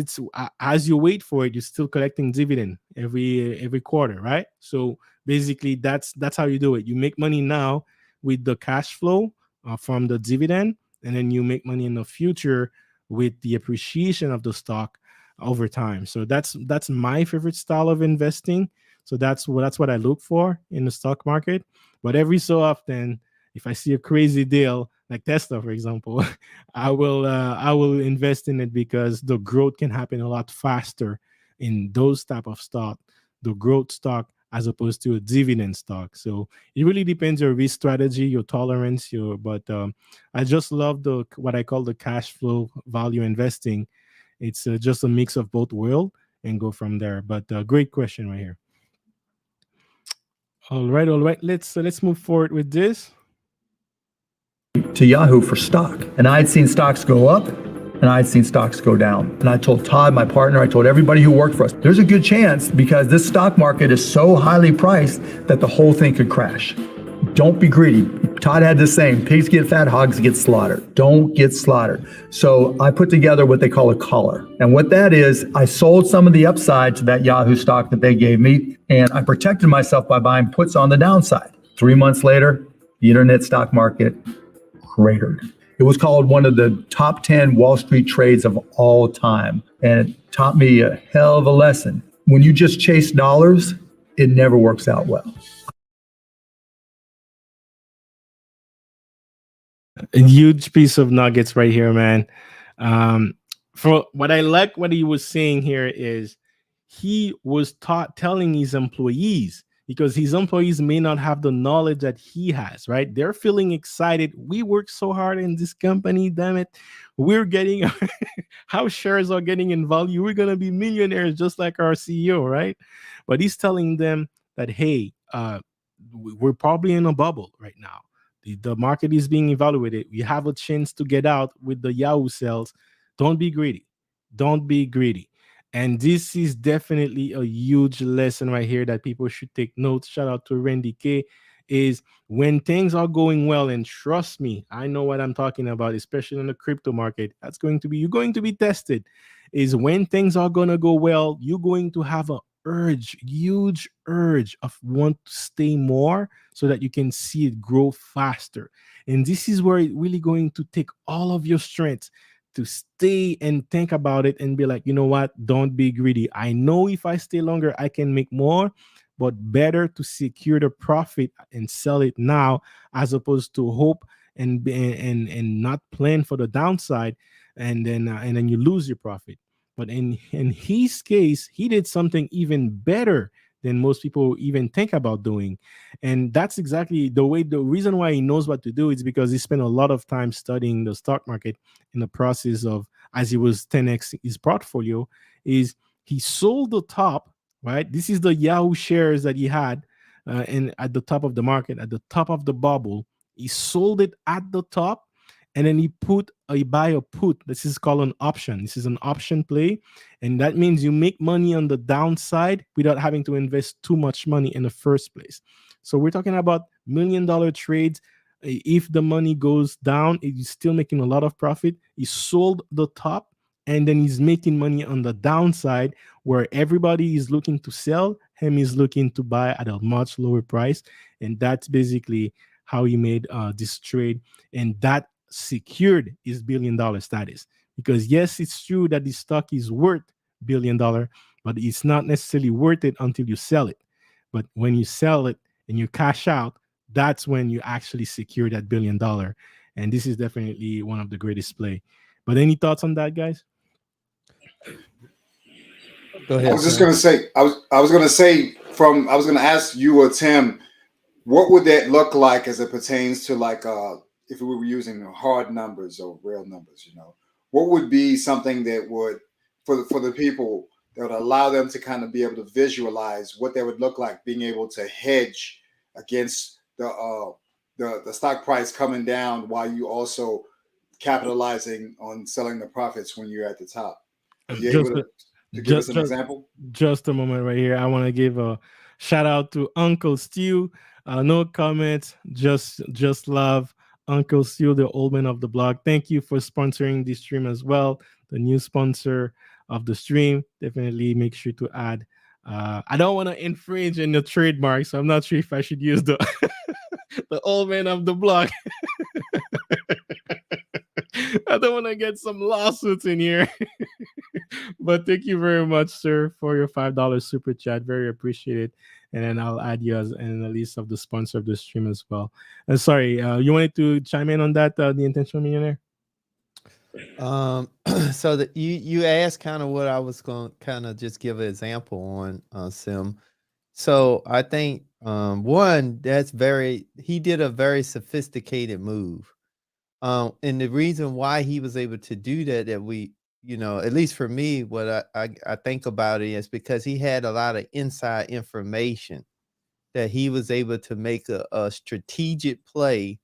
you wait for it, you're still collecting dividend every quarter, right? So basically, that's how you do it. You make money now with the cash flow from the dividend, and then you make money in the future with the appreciation of the stock over time. So that's my favorite style of investing. So that's what I look for in the stock market. But every so often, if I see a crazy deal like Tesla, for example, I will invest in it, because the growth can happen a lot faster in those type of stock, the growth stock, as opposed to a dividend stock. So it really depends your risk strategy, your tolerance, but I just love the what I call the cash flow value investing. It's just a mix of both world, and go from there. But great question right here. All right. Let's move forward with this. To Yahoo for stock. And I had seen stocks go up and I had seen stocks go down. And I told Todd, my partner, I told everybody who worked for us, there's a good chance, because this stock market is so highly priced, that the whole thing could crash. Don't be greedy. Todd had this saying, pigs get fat, hogs get slaughtered. Don't get slaughtered. So I put together what they call a collar. And what that is, I sold some of the upside to that Yahoo stock that they gave me, and I protected myself by buying puts on the downside. 3 months later, the internet stock market cratered. It was called one of the top 10 Wall Street trades of all time. And it taught me a hell of a lesson. When you just chase dollars, it never works out well. A huge piece of nuggets right here, man. For what I like, what he was saying here is, he was telling his employees, because his employees may not have the knowledge that he has, right? They're feeling excited. We work so hard in this company, damn it. We're getting how shares are getting in value. We're going to be millionaires just like our CEO, right? But he's telling them that, hey, we're probably in a bubble right now. The market is being evaluated. We have a chance to get out with the Yahoo sales. Don't be greedy. Don't be greedy. And this is definitely a huge lesson right here that people should take notes. Shout out to Randy K. Is when things are going well, and trust me, I know what I'm talking about, especially in the crypto market. You're going to be tested. Is when things are going to go well, you're going to have an huge urge of want to stay more so that you can see it grow faster. And this is where it really going to take all of your strength to stay and think about it and be like, you know what, don't be greedy. I know if I stay longer I can make more, but better to secure the profit and sell it now as opposed to hope and not plan for the downside, and then you lose your profit. But in his case, he did something even better than most people even think about doing. And that's exactly the reason why he knows what to do is because he spent a lot of time studying the stock market in the process of, as he was 10x his portfolio, is he sold the top, right? This is the Yahoo shares that he had in at the top of the market, at the top of the bubble. He sold it at the top, and then he put a buy or put. This is called an option. This is an option play, and that means you make money on the downside without having to invest too much money in the first place. So we're talking about $1 million trades. If the money goes down, he's still making a lot of profit. He sold the top, and then he's making money on the downside where everybody is looking to sell, him is looking to buy at a much lower price. And that's basically how he made this trade. And that secured his $1 billion status. Because yes, it's true that the stock is worth $1 billion, but it's not necessarily worth it until you sell it. But when you sell it and you cash out, that's when you actually secure that $1 billion. And this is definitely one of the greatest play. But any thoughts on that, guys? Go I ahead, was just Tim. gonna say, I was gonna say I was gonna ask you or Tim, what would that look like as it pertains to like if we were using hard numbers or real numbers, what would be something that would for the people that would allow them to kind of be able to visualize what that would look like, being able to hedge against the stock price coming down while you also capitalizing on selling the profits when you're at the top. Are you able Just to give just us an just example? just a moment right here. I want to give a shout out to Uncle Stu. No comments, just love. Uncle Stu, the old man of the block. Thank you for sponsoring this stream as well. The new sponsor of the stream. Definitely make sure to add. I don't want to infringe in the trademark, so I'm not sure if I should use the the old man of the block. I don't want to get some lawsuits in here. But thank you very much, sir, for your $5 super chat. Very appreciated. And then I'll add you as in the list of the sponsor of the stream as well. Sorry, you wanted to chime in on that, the intentional millionaire? So that you asked kind of what I was going to kind of just give an example on, Sim. So I think one, he did a very sophisticated move. And the reason why he was able to do that we, at least for me, what I think about it is because he had a lot of inside information that he was able to make a strategic play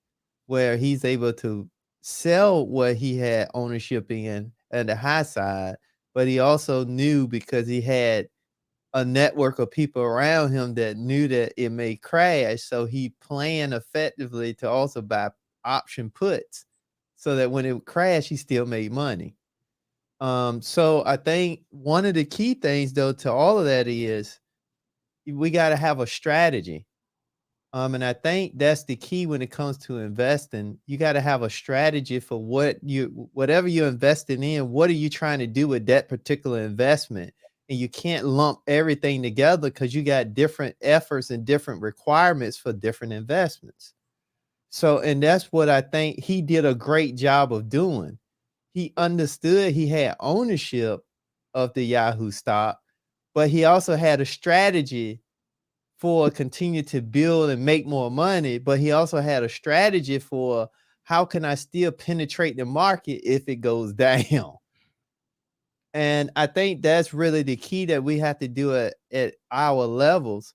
where he's able to sell what he had ownership in at the high side, but he also knew because he had a network of people around him that knew that it may crash. So he planned effectively to also buy option puts so that when it crashed, he still made money. So I think one of the key things though to all of that is we got to have a strategy. And I think that's the key when it comes to investing. You got to have a strategy for whatever you're investing in, what are you trying to do with that particular investment? And you can't lump everything together because you got different efforts and different requirements for different investments. So, and that's what I think he did a great job of doing. He understood he had ownership of the Yahoo stock, but he also had a strategy for continue to build and make more money, but he also had a strategy for how can I still penetrate the market if it goes down. And I think that's really the key that we have to do at our levels.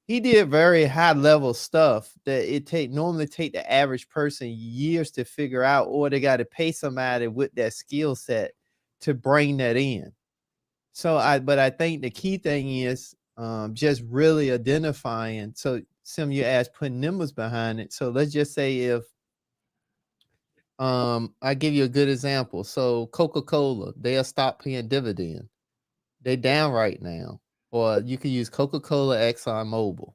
He did very high level stuff that normally take the average person years to figure out, or they got to pay somebody with that skill set to bring that in. But I think the key thing is just really identifying. So Sim, you asked putting numbers behind it. So let's just say if I give you a good example. So Coca-Cola, they'll stop paying dividend. They're down right now. or you could use Coca-Cola, Exxon Mobil.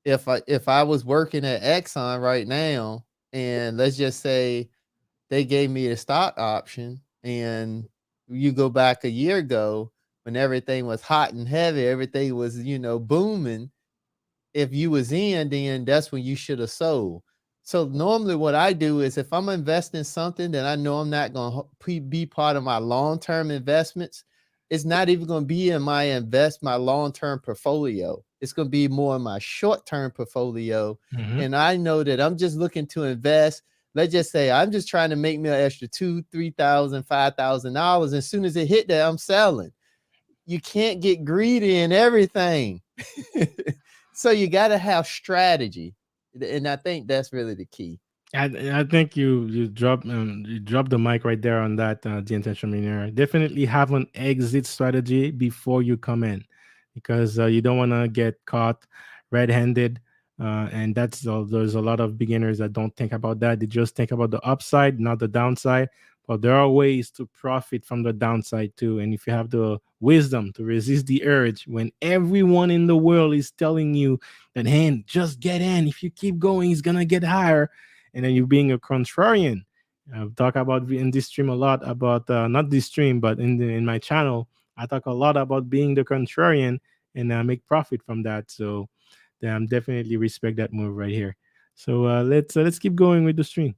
If I was working at Exxon right now, and let's just say they gave me a stock option, and you go back a year ago when everything was hot and heavy, everything was, booming. If you was in, then that's when you should have sold. So normally what I do is if I'm investing something that I know I'm not going to be part of my long-term investments, it's not even going to be in my long-term portfolio. It's going to be more in my short-term portfolio. Mhm. And I know that I'm just looking to invest. Let's just say I'm just trying to make me an extra $2,000, $3,000, $5,000. As soon as it hit that, I'm selling. You can't get greedy in everything. So you got to have strategy. And I think that's really the key. I think you drop the mic right there on that, the intention millionaire. Definitely have an exit strategy before you come in, because you don't want to get caught red-handed. And there's a lot of beginners that don't think about that. They just think about the upside, not the downside. But there are ways to profit from the downside too. And if you have the wisdom to resist the urge when everyone in the world is telling you that, hey, just get in. If you keep going, it's gonna get higher, and then you being a contrarian. I've talked about in this stream a lot about not this stream, but in my channel, I talk a lot about being the contrarian and make profit from that. So definitely respect that move right here. So let's keep going with the stream.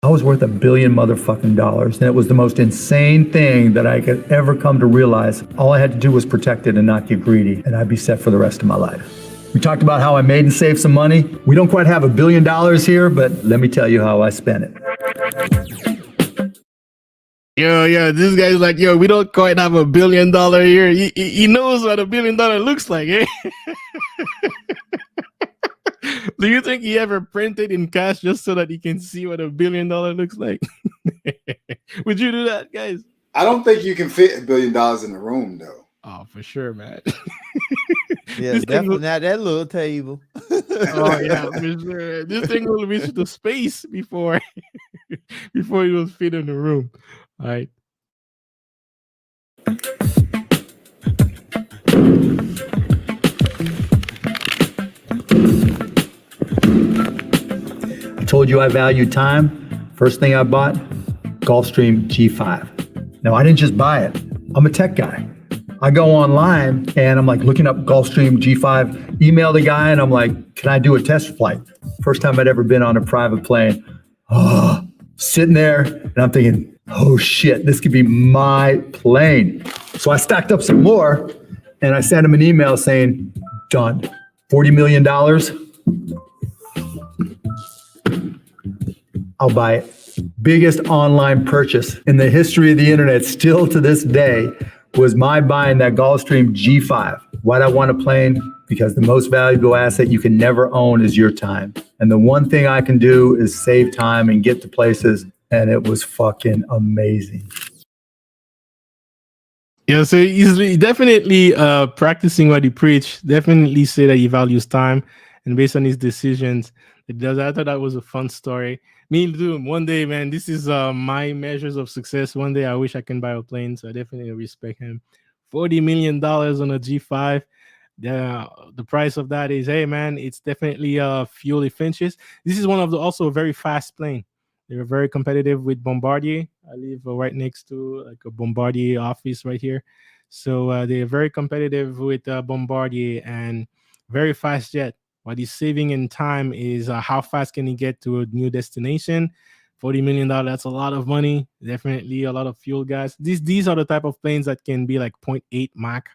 I was worth $1 billion motherfucking dollars, and it was the most insane thing that I could ever come to realize. All I had to do was protect it and not get greedy, and I'd be set for the rest of my life. We talked about how I made and saved some money. We don't quite have $1 billion here, but let me tell you how I spent it. Yo, this guy's like, yo, we don't quite have $1 billion here. He knows what $1 billion looks like, eh? Do you think he ever printed in cash just so that he can see what $1 billion looks like? Would you do that, guys? I don't think you can fit $1 billion in the room, though. Oh, for sure, man. Yeah, This thing definitely will- not that little table. Oh yeah, for sure. This thing will reach the space before before it will fit in the room. All right. I told you I value time. First thing I bought, Gulfstream G5. Now, I didn't just buy it. I'm a tech guy. I go online and I'm like looking up Gulfstream G5, email the guy, and I'm like, can I do a test flight? First time I'd ever been on a private plane. Oh, sitting there and I'm thinking, oh shit, this could be my plane. So I stacked up some more and I sent him an email saying, done. $40 million. I'll buy it. Biggest online purchase in the history of the internet, still to this day, was my buying that Gulfstream G5. Why'd I want a plane? Because the most valuable asset you can never own is your time. And the one thing I can do is save time and get to places. And it was fucking amazing. Yeah, so he's definitely practicing what he preached. Definitely say that he values time, and based on his decisions, it does. I thought that was a fun story. Me too. One day, man, this is my measures of success. One day, I wish I can buy a plane, so I definitely respect him. $40 million on a G5. The price of that is, hey man, it's definitely fuel efficient. This is one of the also a very fast plane. They're very competitive with Bombardier. I live right next to like a Bombardier office right here. So they're very competitive with Bombardier and very fast jet. What he's saving in time is how fast can he get to a new destination. $40 million, that's a lot of money. Definitely a lot of fuel, guys. These are the type of planes that can be like 0.8 Mach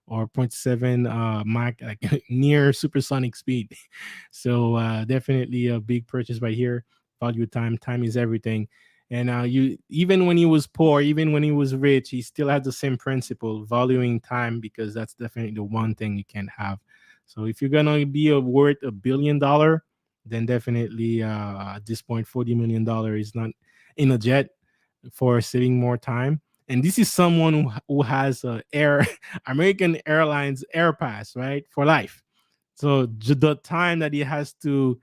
or 0.7 Mach, like near supersonic speed. So definitely a big purchase right here. Value time. Time is everything. And you, even when he was poor, even when he was rich, he still had the same principle, valuing time, because that's definitely the one thing you can't have. So if you're gonna be worth $1 billion, then definitely at this point, $40 million is not in a jet for saving more time. And this is someone who has American Airlines Air Pass, right, for life. So the time that he has to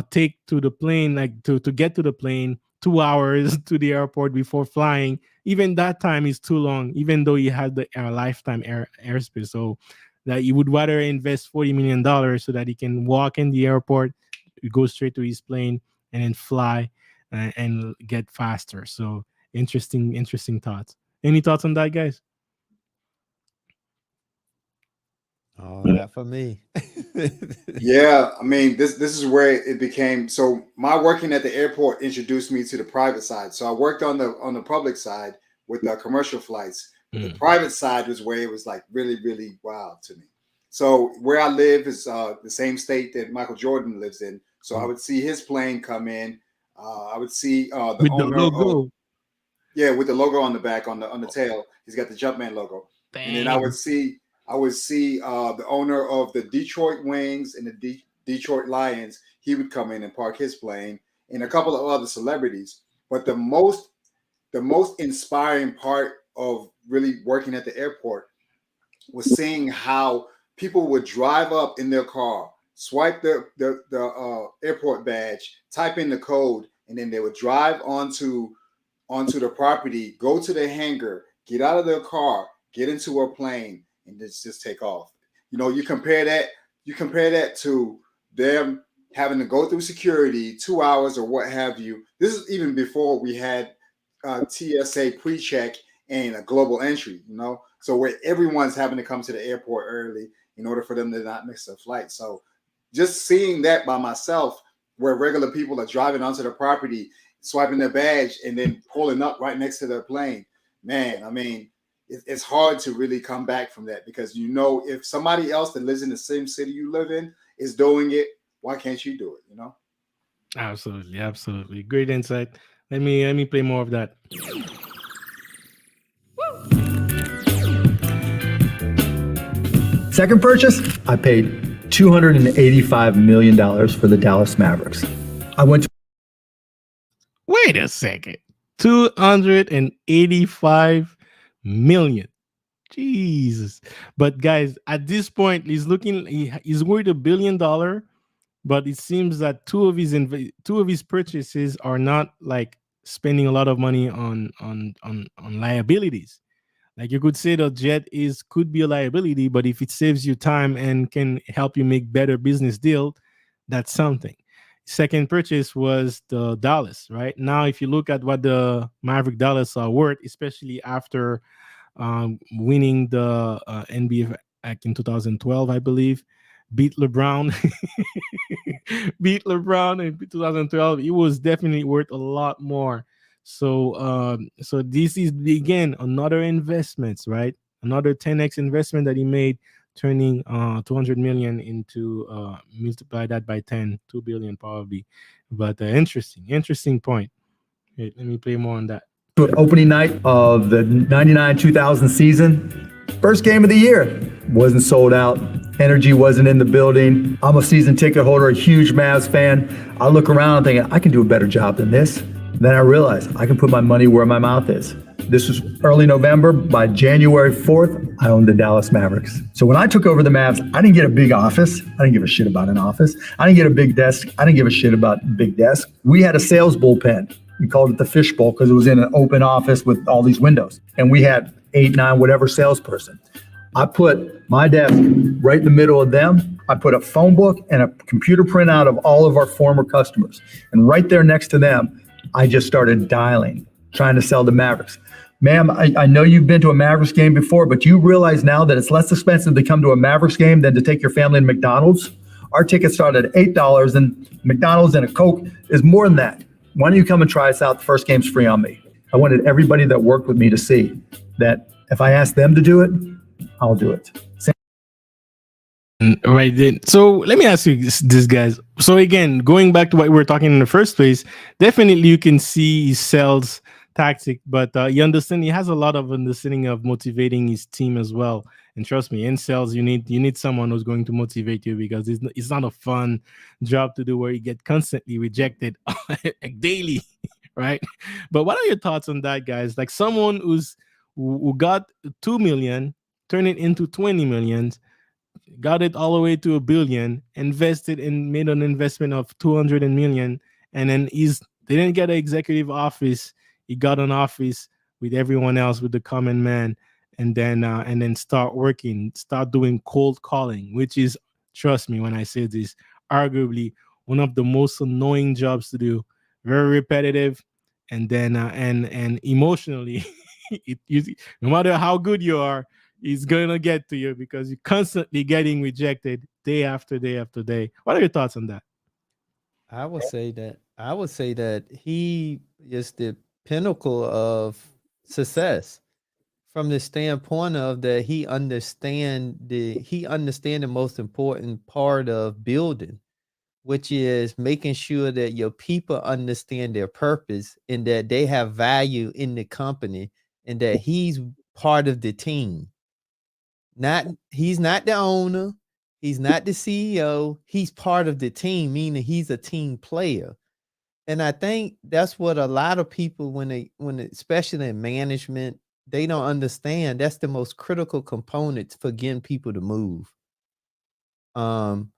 take to the plane, like to get to the plane, 2 hours to the airport before flying. Even that time is too long, even though he had the lifetime airspace. So that he would rather invest $40 million so that he can walk in the airport, go straight to his plane, and then fly and get faster. So interesting thoughts. Any thoughts on that, guys? Oh, not for me. Yeah, I mean, this is where it became. So my working at the airport introduced me to the private side. So I worked on the public side with the commercial flights, but the private side was where it was like really really wild to me. So where I live is the same state that Michael Jordan lives in. So I would see his plane come in. I would see the With the owner of, logo. yeah, with the logo on the back on the tail. He's got the Jumpman logo, and then Dang. I would see the owner of the Detroit Wings and the Detroit Lions. He would come in and park his plane, and a couple of other celebrities. But the most inspiring part of really working at the airport was seeing how people would drive up in their car, swipe the airport badge, type in the code, and then they would drive onto the property, go to the hangar, get out of their car, get into a plane, and just take off. You know, you compare that to them having to go through security 2 hours or what have you. This is even before we had TSA pre-check and a global entry. You know, so where everyone's having to come to the airport early in order for them to not miss a flight. So just seeing that by myself, where regular people are driving onto the property, swiping their badge, and then pulling up right next to their plane. Man, I mean, it's hard to really come back from that, because you know, if somebody else that lives in the same city you live in is doing it, why can't you do it? You know? Absolutely. Great insight. Let me play more of that. Second purchase, I paid $285 million for the Dallas Mavericks. I went to Wait a second. 285 million. Jesus. But guys, at this point, he's worth $1 billion, but it seems that two of his purchases are not like spending a lot of money on liabilities. Like, you could say the jet could be a liability, but if it saves you time and can help you make better business deal, that's something. Second purchase was the Dallas. Right now, if you look at what the Maverick Dallas are worth, especially after winning the NBA back in 2012, I believe, beat LeBron, beat LeBron in 2012. It was definitely worth a lot more. So this is again another investments, right? Another 10x investment that he made, turning 200 million into multiply that by 10, 2 billion probably. But interesting point. Wait, let me play more on that. an opening night of the 99-2000 season. First game of the year. Wasn't sold out. Energy wasn't in the building. I'm a season ticket holder, a huge Mavs fan. I look around thinking, I can do a better job than this. Then I realized I can put my money where my mouth is. This was early November. By January 4th, I owned the Dallas Mavericks. So when I took over the Mavs, I didn't get a big office. I didn't give a shit about an office. I didn't get a big desk. I didn't give a shit about big desk. We had a sales bullpen. We called it the fishbowl because it was in an open office with all these windows. And we had 8, 9, whatever salesperson. I put my desk right in the middle of them. I put a phone book and a computer printout of all of our former customers. And right there next to them, I just started dialing, trying to sell the Mavericks. Ma'am, I know you've been to a Mavericks game before, but you realize now that it's less expensive to come to a Mavericks game than to take your family to McDonald's? Our tickets start at $8, and McDonald's and a Coke is more than that. Why don't you come and try us out? The first game's free on me. I wanted everybody that worked with me to see that if I ask them to do it, I'll do it. Right then. So let me ask you this, guys. So again, going back to what we were talking in the first place, definitely you can see his sales tactic, but you understand he has a lot of understanding of motivating his team as well. And trust me, in sales, you need someone who's going to motivate you, because it's not a fun job to do where you get constantly rejected daily, right? But what are your thoughts on that, guys? Like someone who got 2 million, turn it into 20 million, got it all the way to $1 billion, invested and made an investment of 200 million, and then he's They didn't get an executive office. He got an office with everyone else, with the common man, and then start working, start doing cold calling, which is, trust me when I say this, arguably one of the most annoying jobs to do. Very repetitive, and emotionally, no matter how good you are, it's gonna get to you because you're constantly getting rejected day after day after day. What are your thoughts on that? I would say that he is the pinnacle of success from the standpoint of that he understand the most important part of building, which is making sure that your people understand their purpose and that they have value in the company and that he's part of the team. Not He's not the owner, he's not the CEO, he's part of the team, meaning he's a team player. And I think that's what a lot of people especially in management, they don't understand. That's the most critical component for getting people to move. Um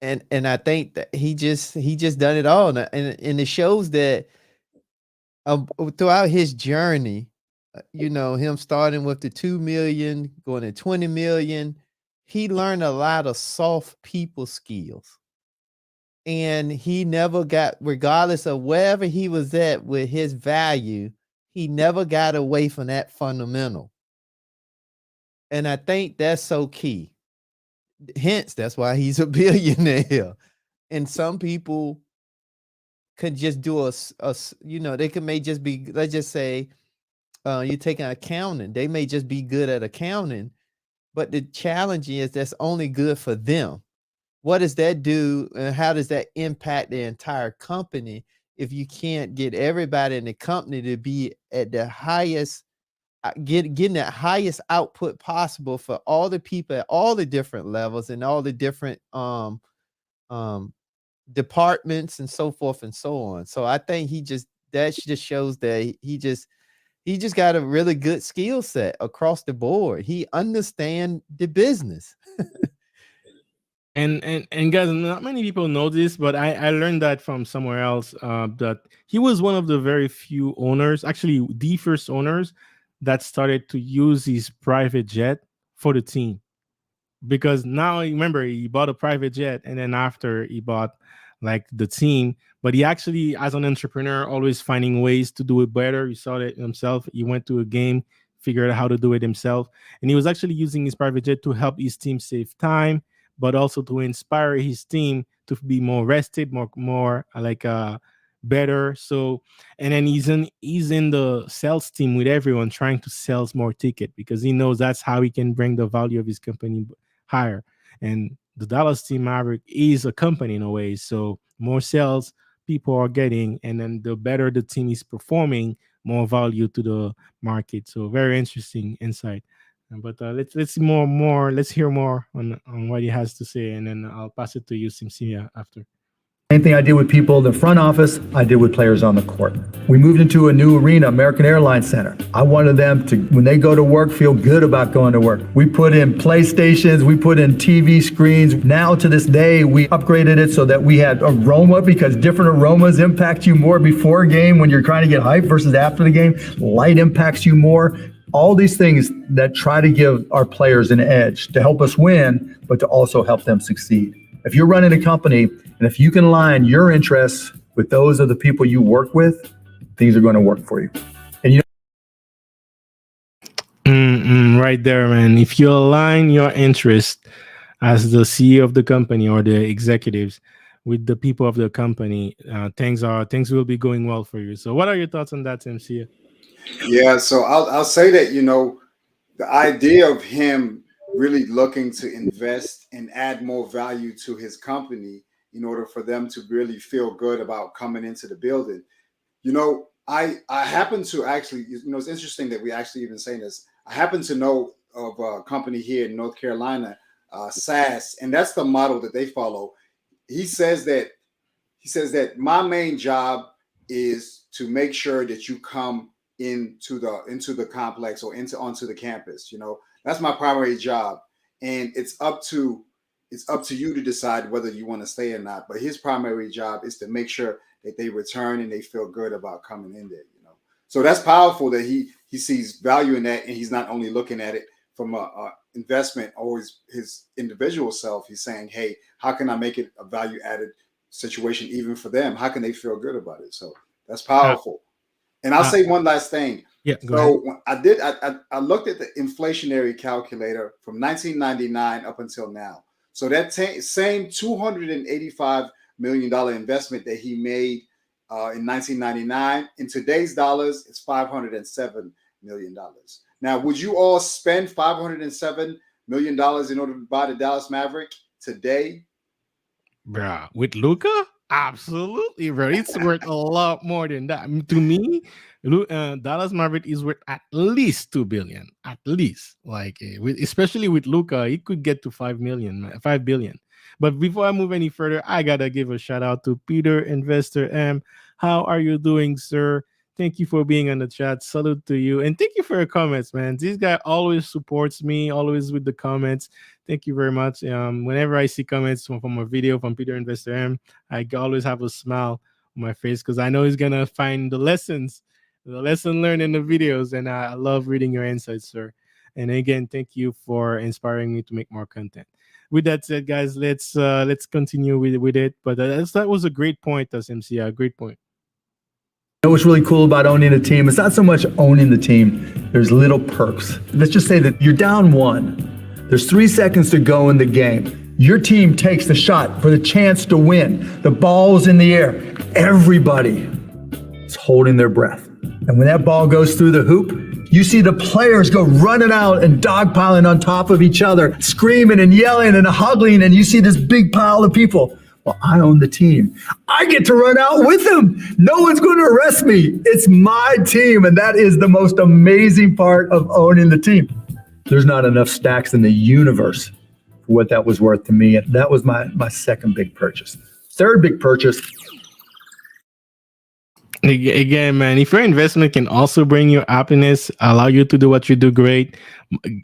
and I think that he just done it all, and it shows that throughout his journey, him starting with the 2 million, going to 20 million, he learned a lot of soft people skills, and he never got, regardless of wherever he was at with his value, he never got away from that fundamental. And I think that's so key. Hence, that's why he's a billionaire. And some people could just do they could may just be, let's just say, you're taking accounting. They may just be good at accounting, but the challenge is that's only good for them. What does that do, and how does that impact the entire company if you can't get everybody in the company to be at the highest, getting that highest output possible for all the people at all the different levels and all the different um departments and so forth and so on. So I think that just shows that he just got a really good skill set across the board. He understand the business. And guys, not many people know this, but I learned that from somewhere else. That he was one of the very few owners, actually the first owners, that started to use his private jet for the team. Because now, remember, he bought a private jet, and then after he bought like the team. But he actually, as an entrepreneur, always finding ways to do it better. He saw it himself. He went to a game, figured out how to do it himself, and he was actually using his private jet to help his team save time, but also to inspire his team to be more rested, more better. So, and then he's in the sales team with everyone, trying to sell more ticket, because he knows that's how he can bring the value of his company higher. And the Dallas team Maverick is a company in a way. So more sales people are getting, and then the better the team is performing, more value to the market. So very interesting insight. But let's see more. Let's hear more on what he has to say, and then I'll pass it to you, Simsia, after. Same thing I did with people in the front office, I did with players on the court. We moved into a new arena, American Airlines Center. I wanted them to, when they go to work, feel good about going to work. We put in PlayStations, we put in TV screens. Now to this day, we upgraded it so that we had aroma, because different aromas impact you more before a game when you're trying to get hype versus after the game. Light impacts you more. All these things that try to give our players an edge to help us win, but to also help them succeed. If you're running a company, and if you can align your interests with those of the people you work with, things are going to work for you. And Right there, man. If you align your interest as the CEO of the company or the executives with the people of the company, things will be going well for you. So, what are your thoughts on that, MCA? Yeah, so I'll say that, the idea of him really looking to invest and add more value to his company in order for them to really feel good about coming into the building. I happen to actually, it's interesting that we actually even saying this. I happen to know of a company here in North Carolina, SAS, and that's the model that they follow. He says that my main job is to make sure that you come into the complex or onto the campus. That's my primary job, and it's up to you to decide whether you want to stay or not. But his primary job is to make sure that they return and they feel good about coming in there. So that's powerful that he sees value in that, and he's not only looking at it from a investment or his individual self. He's saying, hey, how can I make it a value added situation even for them? How can they feel good about it? So that's powerful. And I'll say one last thing. Yeah, go ahead. I looked at the inflationary calculator from 1999 up until now. So that same $285 million investment that he made in 1999, in today's dollars, it's $507 million. Now, would you all spend $507 million in order to buy the Dallas Maverick today? Bruh, with Luka? Absolutely, bro. It's worth a lot more than that. To me, Dallas Maverick is worth at least $2 billion. At least. Especially with Luka, it could get to $5 billion. But before I move any further, I gotta give a shout out to Peter Investor M. How are you doing, sir? Thank you for being on the chat. Salute to you. And thank you for your comments, man. This guy always supports me, always with the comments. Thank you very much. Whenever I see comments from a video from Peter Investor M, I always have a smile on my face because I know he's going to find the lesson learned in the videos. And I love reading your insights, sir. And again, thank you for inspiring me to make more content. With that said, guys, let's continue with it. But that was a great point, SMC. A great point. What's really cool about owning a team, it's not so much owning the team, there's little perks. Let's just say that you're down 1. There's 3 seconds to go in the game. Your team takes the shot for the chance to win. The ball's in the air. Everybody is holding their breath. And when that ball goes through the hoop, you see the players go running out and dogpiling on top of each other, screaming and yelling and hugging, and you see this big pile of people. Well, I own the team. I get to run out with them. No one's going to arrest me. It's my team, and that is the most amazing part of owning the team. There's not enough stacks in the universe for what that was worth to me, and that was my second big purchase. Third big purchase. Again, man, if your investment can also bring you happiness, allow you to do what you do great,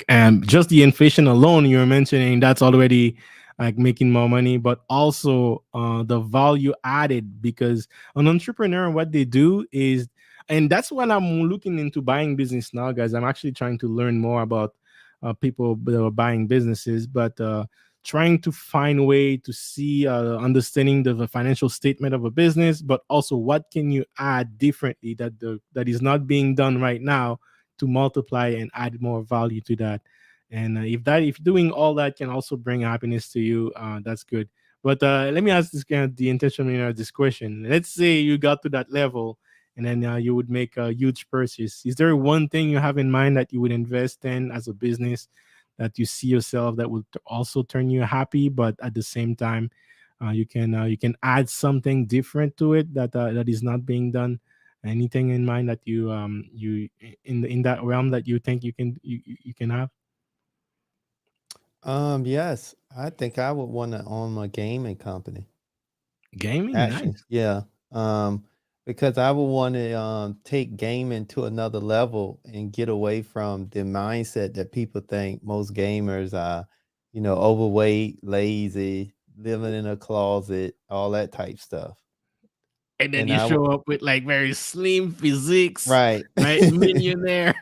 and just the inflation alone you're mentioning, that's already like making more money, but also the value added, because an entrepreneur, what they do is, and that's what I'm looking into buying business now, guys. I'm actually trying to learn more about people that are buying businesses, but trying to find a way to see, understanding the financial statement of a business, but also what can you add differently that is not being done right now to multiply and add more value to that. And if doing all that can also bring happiness to you, that's good. But let me ask the intention of this question. Let's say you got to that level and then you would make a huge purchase. Is there one thing you have in mind that you would invest in as a business that you see yourself that would also turn you happy, but at the same time, you can add something different to it that is not being done? Anything in mind that you in that realm that you think you can have? Yes, I think I would want to own a gaming company. Gaming, Actually, nice. yeah. Because I would want to take gaming to another level and get away from the mindset that people think most gamers are, overweight, lazy, living in a closet, all that type stuff. And then you show up with like very slim physiques, right? Millionaire,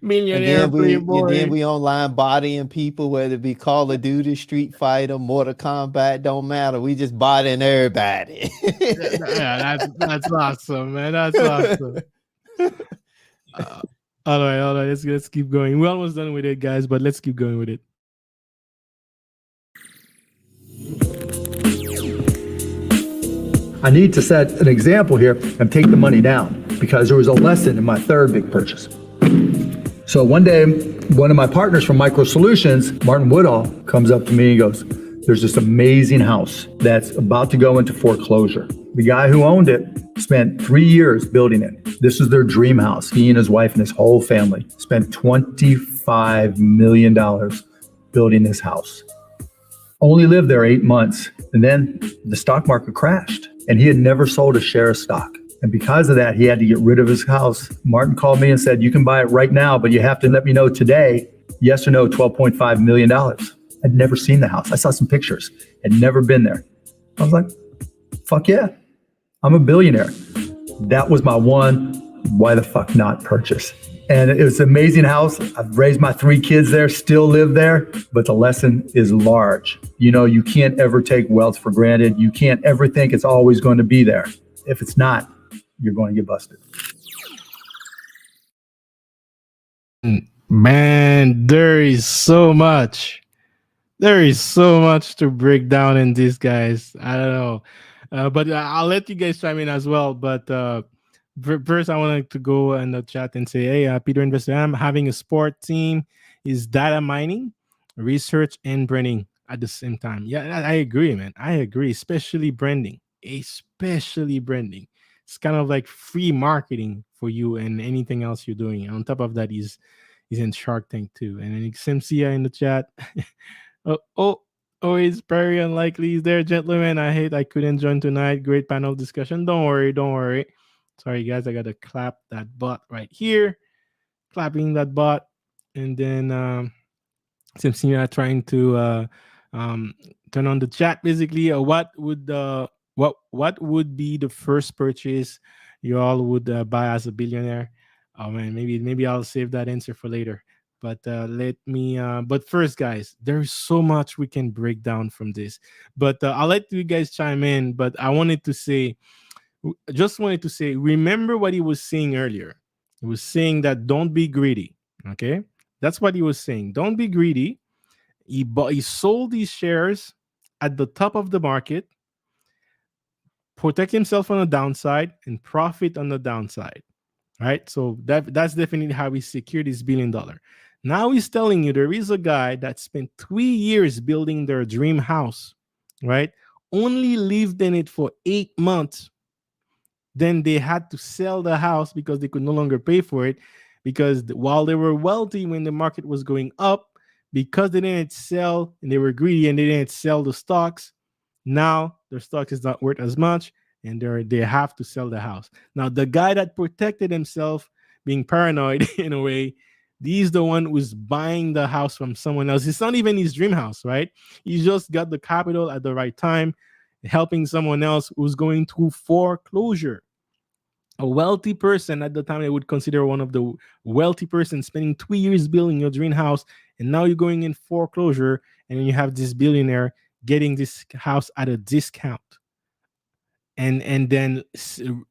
playboy. And then we online bodying people, whether it be Call of Duty, Street Fighter, Mortal Kombat, don't matter. We just bodying everybody. Yeah, that's awesome, man. That's awesome. All right. Let's keep going. We're almost done with it, guys, but let's keep going with it. I need to set an example here and take the money down because there was a lesson in my third big purchase. So one day, one of my partners from Micro Solutions, Martin Woodall, comes up to me and goes, there's this amazing house that's about to go into foreclosure. The guy who owned it spent 3 years building it. This is their dream house. He and his wife and his whole family spent $25 million building this house. Only lived there 8 months, and then the stock market crashed, and he had never sold a share of stock. And because of that, he had to get rid of his house. Martin called me and said, you can buy it right now, but you have to let me know today, yes or no, $12.5 million. I'd never seen the house. I saw some pictures, had never been there. I was like, fuck yeah. I'm a billionaire. That was my one, why the fuck not purchase. And it was an amazing house. I've raised my 3 kids there, still live there, but the lesson is large. You know, you can't ever take wealth for granted. You can't ever think it's always going to be there. If it's not, you're going to get busted. Man, there is so much. There is so much to break down in this, guys. I don't know. But I'll let you guys chime in as well. But first, I wanted to go in the chat and say, hey, Peter Investor, I'm having a sport team is data mining, research, and branding at the same time. Yeah, I agree, man. I agree, especially branding. Especially branding. It's kind of like free marketing for you and anything else you're doing. On top of that, he's in Shark Tank too. And then Simsia in the chat. Oh, it's very unlikely. He's there, gentlemen. I hate I couldn't join tonight. Great panel discussion. Don't worry, don't worry. Sorry, guys. I gotta clap that bot right here. Clapping that bot. And then since you are trying to um, turn on the chat, basically, what would be the first purchase you all would buy as a billionaire? Oh man, maybe I'll save that answer for later. But let me. But first, guys, there's so much we can break down from this. But I'll let you guys chime in. But I wanted to say, just wanted to say, remember what he was saying earlier. He was saying that don't be greedy. Okay, that's what he was saying. Don't be greedy. He sold these shares at the top of the market, protect himself on the downside, and profit on the downside. Right. So that's definitely how he secured his $1 billion. Now he's telling you there is a guy that spent 3 years building their dream house, right? Only lived in it for 8 months. Then they had to sell the house because they could no longer pay for it. Because while they were wealthy when the market was going up, because they didn't sell and they were greedy and they didn't sell the stocks, now their stock is not worth as much and they have to sell the house. Now, the guy that protected himself, being paranoid in a way, he's the one who's buying the house from someone else. It's not even his dream house, right? He just got the capital at the right time, helping someone else who's going through foreclosure. A wealthy person at the time, I would consider one of the wealthy persons spending 2 years building your dream house, and now you're going in foreclosure, and then you have this billionaire getting this house at a discount, and then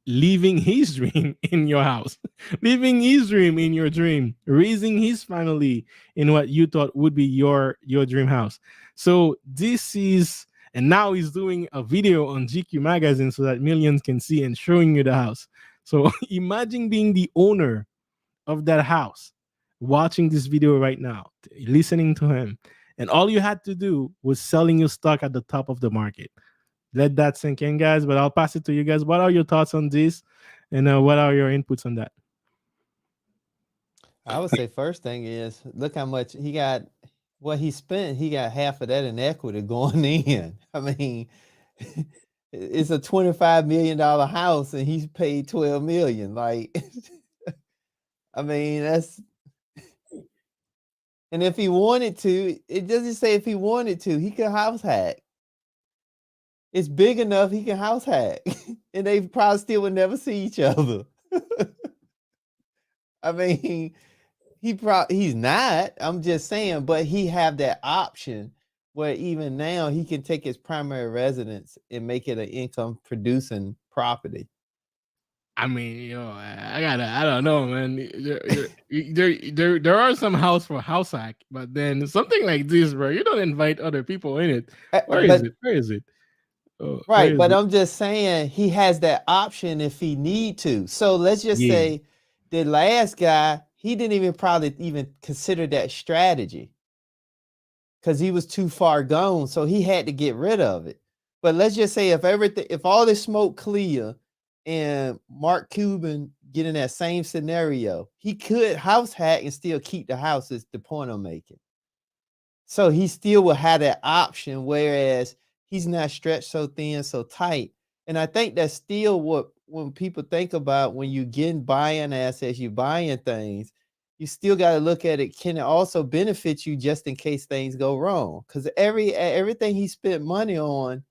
leaving his dream in your house, leaving his dream in your dream, raising his family in what you thought would be your dream house. So this is, and now he's doing a video on GQ magazine so that millions can see and showing you the house. So imagine being the owner of that house, watching this video right now, listening to him, and all you had to do was selling your stock at the top of the market. Let that sink in, guys. But I'll pass it to you guys. What are your thoughts on this, and what are your inputs on that? I would say first thing is look how much he got. What he spent, he got half of that in equity going in. I mean, it's a $25 million house, and he's paid $12 million. Like, I mean, that's. And if he wanted to, it doesn't say if he wanted to, he could house hack. It's big enough he can house hack, and they probably still would never see each other. I mean, he's not. I'm just saying, but he have that option where even now he can take his primary residence and make it an income producing property. I mean, I don't know, man. There are some house for house hack, but then something like this, bro, you don't invite other people in it. Where is it? Oh, right, but I'm just saying he has that option if he need to. So let's just say the last guy, he didn't even probably even consider that strategy because he was too far gone. So he had to get rid of it. But let's just say if all this smoke clear and Mark Cuban get in that same scenario, he could house hack and still keep the house, is the point I'm making. So he still will have that option, whereas he's not stretched so thin, so tight. And I think that's still when people think about when you buying assets, you buying things, you still got to look at it. Can it also benefit you just in case things go wrong? Because everything he spent money on,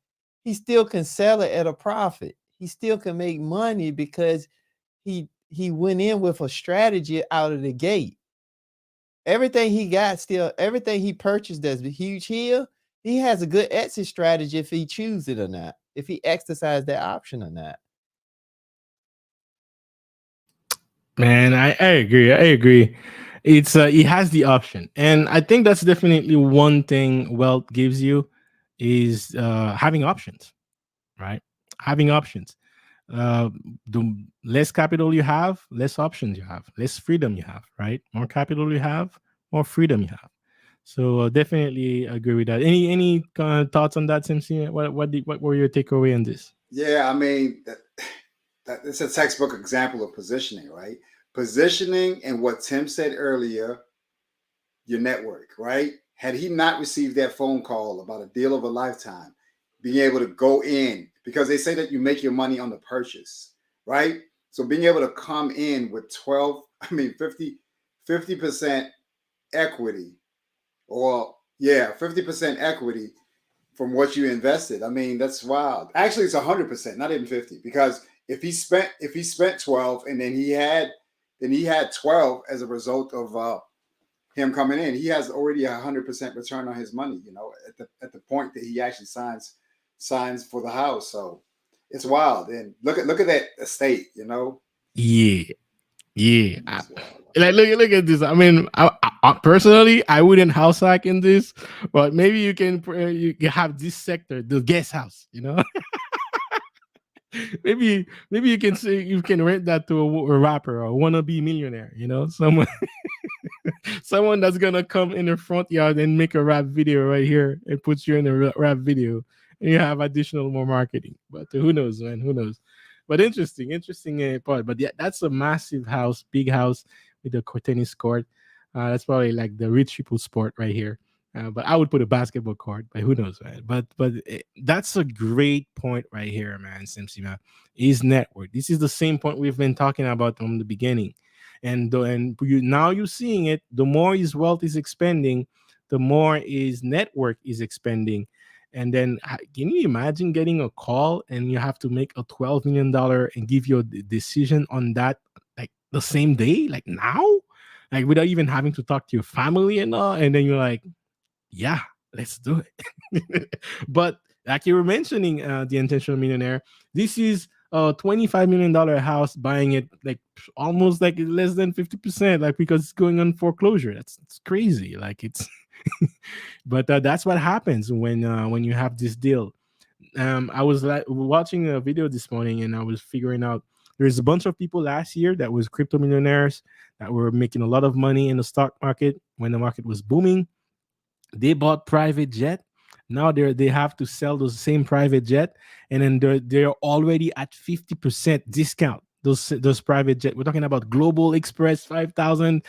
he still can sell it at a profit. he still can make money because he went in with a strategy out of the gate. Everything he got, still everything he purchased that's huge here, he has a good exit strategy if he chooses it or not, if he exercises that option or not. Man, I agree. I agree. It's it has the option, and I think that's definitely one thing wealth gives you is having options, right? Having options. Uh, the less capital you have, less options you have, less freedom you have, right? More capital you have, more freedom you have. So definitely agree with that. Any thoughts on that, Simpson? What were your takeaway on this? Yeah, I mean, it's a textbook example of positioning, right? Positioning and what Tim said earlier, your network, right? Had he not received that phone call about a deal of a lifetime, being able to go in, because they say that you make your money on the purchase, right? So being able to come in with 12, I mean 50% equity, or yeah, 50% equity from what you invested. I mean, that's wild. Actually, it's 100%, not even 50, because if he spent 12 and then he had 12 as a result of him coming in, he has already 100% return on his money. At the point that he actually signs for the house. So it's wild. And look at that estate. Yeah, yeah. It's wild. Like look at this. I mean, personally, I wouldn't house hack in this, but maybe you can you have this sector, the guest house. Maybe you can say you can rent that to a rapper or wannabe millionaire. Someone someone that's gonna come in the front yard and make a rap video right here and put you in a rap video, and you have additional more marketing. But who knows, man? Who knows? But interesting part. But yeah, that's a massive house, big house with a tennis court. That's probably like the rich people sport right here. But I would put a basketball court, but who knows, man? But that's a great point right here, man. Simpson, man, is network. This is the same point we've been talking about from the beginning, now you're seeing it. The more his wealth is expanding, the more his network is expanding. And then can you imagine getting a call and you have to make a $12 million and give your decision on that like the same day, like now, like without even having to talk to your family and all, and then you're like, yeah, let's do it. But like you were mentioning, the intentional millionaire, this is a $25 million house, buying it like almost like less than 50%, like because it's going on foreclosure. It's crazy. Like it's, but that's what happens when you have this deal. I was watching a video this morning and I was figuring out there's a bunch of people last year that was crypto millionaires that were making a lot of money in the stock market when the market was booming. They bought private jet. Now they have to sell those same private jet, and then they're already at 50% discount. Those private jet. We're talking about Global Express 5,000.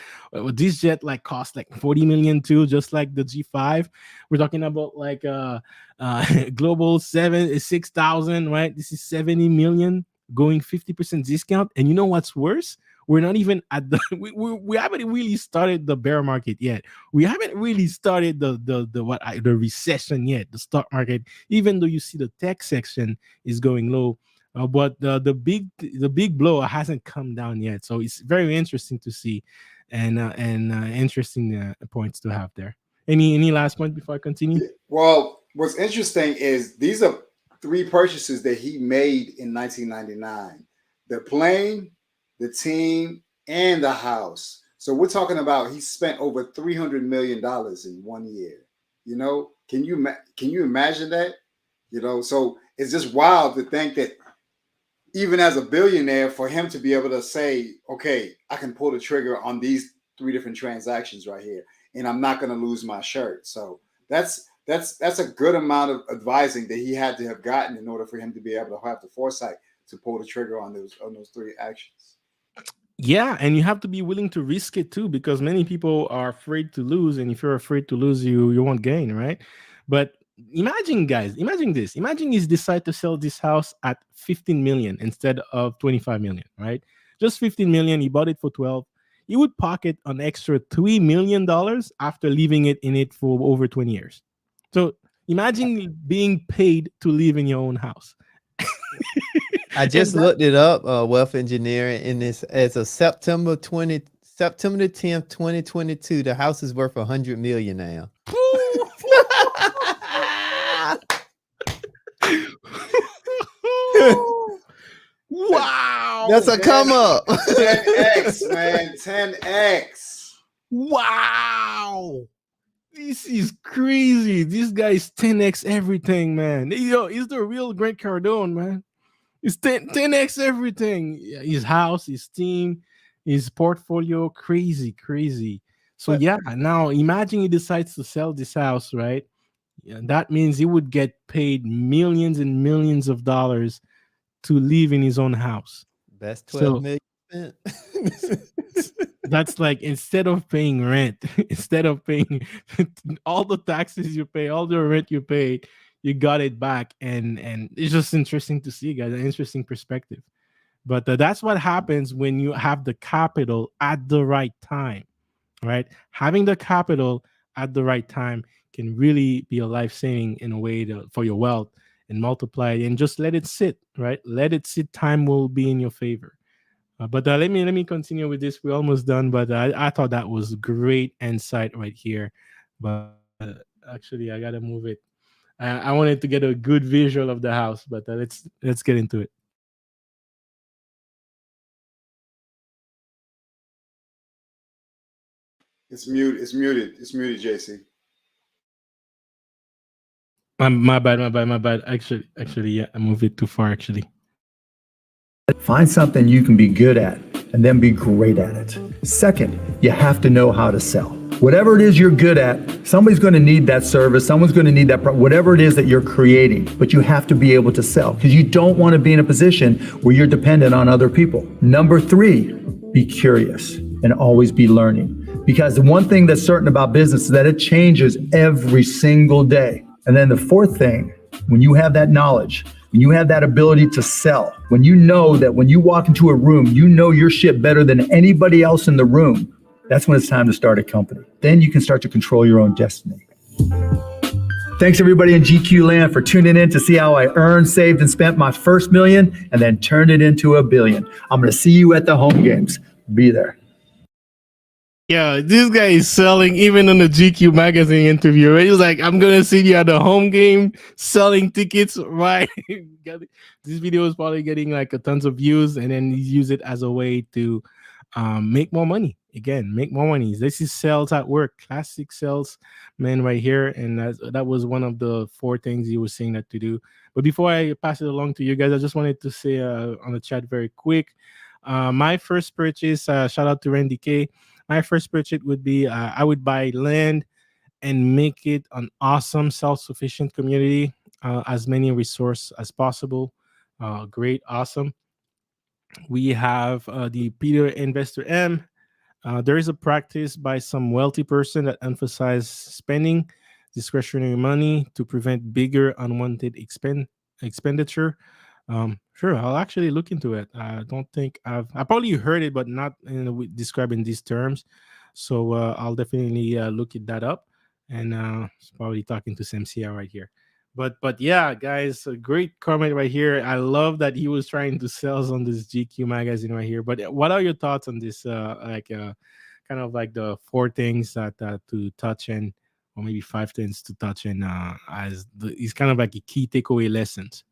This jet like cost like 40 million too, just like the G5. We're talking about like Global 6,000, right? This is 70 million going 50% discount. And you know what's worse? We're not even at the we haven't really started the bear market yet. We haven't really started the recession yet, the stock market, even though you see the tech section is going low. But the big blow hasn't come down yet. So it's very interesting to see, and interesting points to have there. Any last point before I continue? Well, what's interesting is these are three purchases that he made in 1999: the plane, the team, and the house. So we're talking about he spent over $300 million in 1 year. Can you imagine that? So it's just wild to think that even as a billionaire, for him to be able to say, okay, I can pull the trigger on these three different transactions right here, and I'm not going to lose my shirt. So that's a good amount of advising that he had to have gotten in order for him to be able to have the foresight to pull the trigger on those three actions. Yeah, and you have to be willing to risk it too, because many people are afraid to lose, and if you're afraid to lose, you won't gain, right? But imagine, guys, imagine this. Imagine he's decide to sell this house at 15 million instead of 25 million, right? Just 15 million. He bought it for 12. He would pocket an extra $3 million after leaving it in it for over 20 years. So imagine being paid to live in your own house. I just looked it up, wealth engineering, and this as of September the 10th, 2022, the house is worth 100 million now. Wow. That's a come up. 10x, man. 10x. Wow. This is crazy. This guy's 10x everything, man. Yo, he's the real Grant Cardone, man. It's 10x everything. Yeah, his house, his team, his portfolio, crazy, crazy. So But yeah, now imagine he decides to sell this house, right? Yeah, that means he would get paid millions and millions of dollars to live in his own house. best 12 So million spent. that's like instead of paying rent, instead of paying all the taxes you pay, all the rent you pay, you got it back, and it's just interesting to see, guys, an interesting perspective. But that's what happens when you have the capital at the right time, right? Having the capital at the right time can really be a life saving in a way for your wealth and multiply it and just let it sit, right? Let it sit. Time will be in your favor. But let me continue with this. We're almost done, but I thought that was great insight right here. But actually, I gotta move it. I wanted to get a good visual of the house, but let's get into it. It's mute. It's muted. It's muted, JC. My bad. Actually, yeah, I moved it too far. Actually, Find something you can be good at and then be great at it. Second, you have to know how to sell. Whatever it is you're good at, somebody's going to need that service. Someone's going to need that, whatever it is that you're creating, but you have to be able to sell because you don't want to be in a position where you're dependent on other people. Number three, be curious and always be learning. Because the one thing that's certain about business is that it changes every single day. And then the fourth thing, when you have that knowledge, when you have that ability to sell, when you know that when you walk into a room, you know your shit better than anybody else in the room, that's when it's time to start a company. Then you can start to control your own destiny. Thanks everybody in GQ land for tuning in to see how I earned, saved, and spent my first million and then turned it into $1 billion. I'm going to see you at the home games. Be there. yeah, this guy is selling even on the GQ magazine interview. Right? He's like, "I'm gonna see you at the home game, selling tickets." Right? This video is probably getting like a tons of views, and then he use it as a way to make more money. Again, make more money. This is sales at work, classic sales man right here, and that was one of the four things he was saying that to do. But before I pass it along to you guys, I just wanted to say on the chat very quick. My first purchase, shout out to Randy K. My first purchase would be I would buy land and make it an awesome self-sufficient community, as many resources as possible. Great, awesome. We have the Peter Investor M. There is a practice by some wealthy person that emphasize spending discretionary money to prevent bigger unwanted expenditure. Sure, I'll actually look into it. I don't think I probably heard it, but not describing these terms. So I'll definitely look it that up, and probably talking to Sam Sia right here. But yeah, guys, a great comment right here. I love that he was trying to sell us on this GQ magazine right here. But what are your thoughts on this? Kind of like the four things that to touch and or maybe five things to touch and as it's kind of like a key takeaway lessons.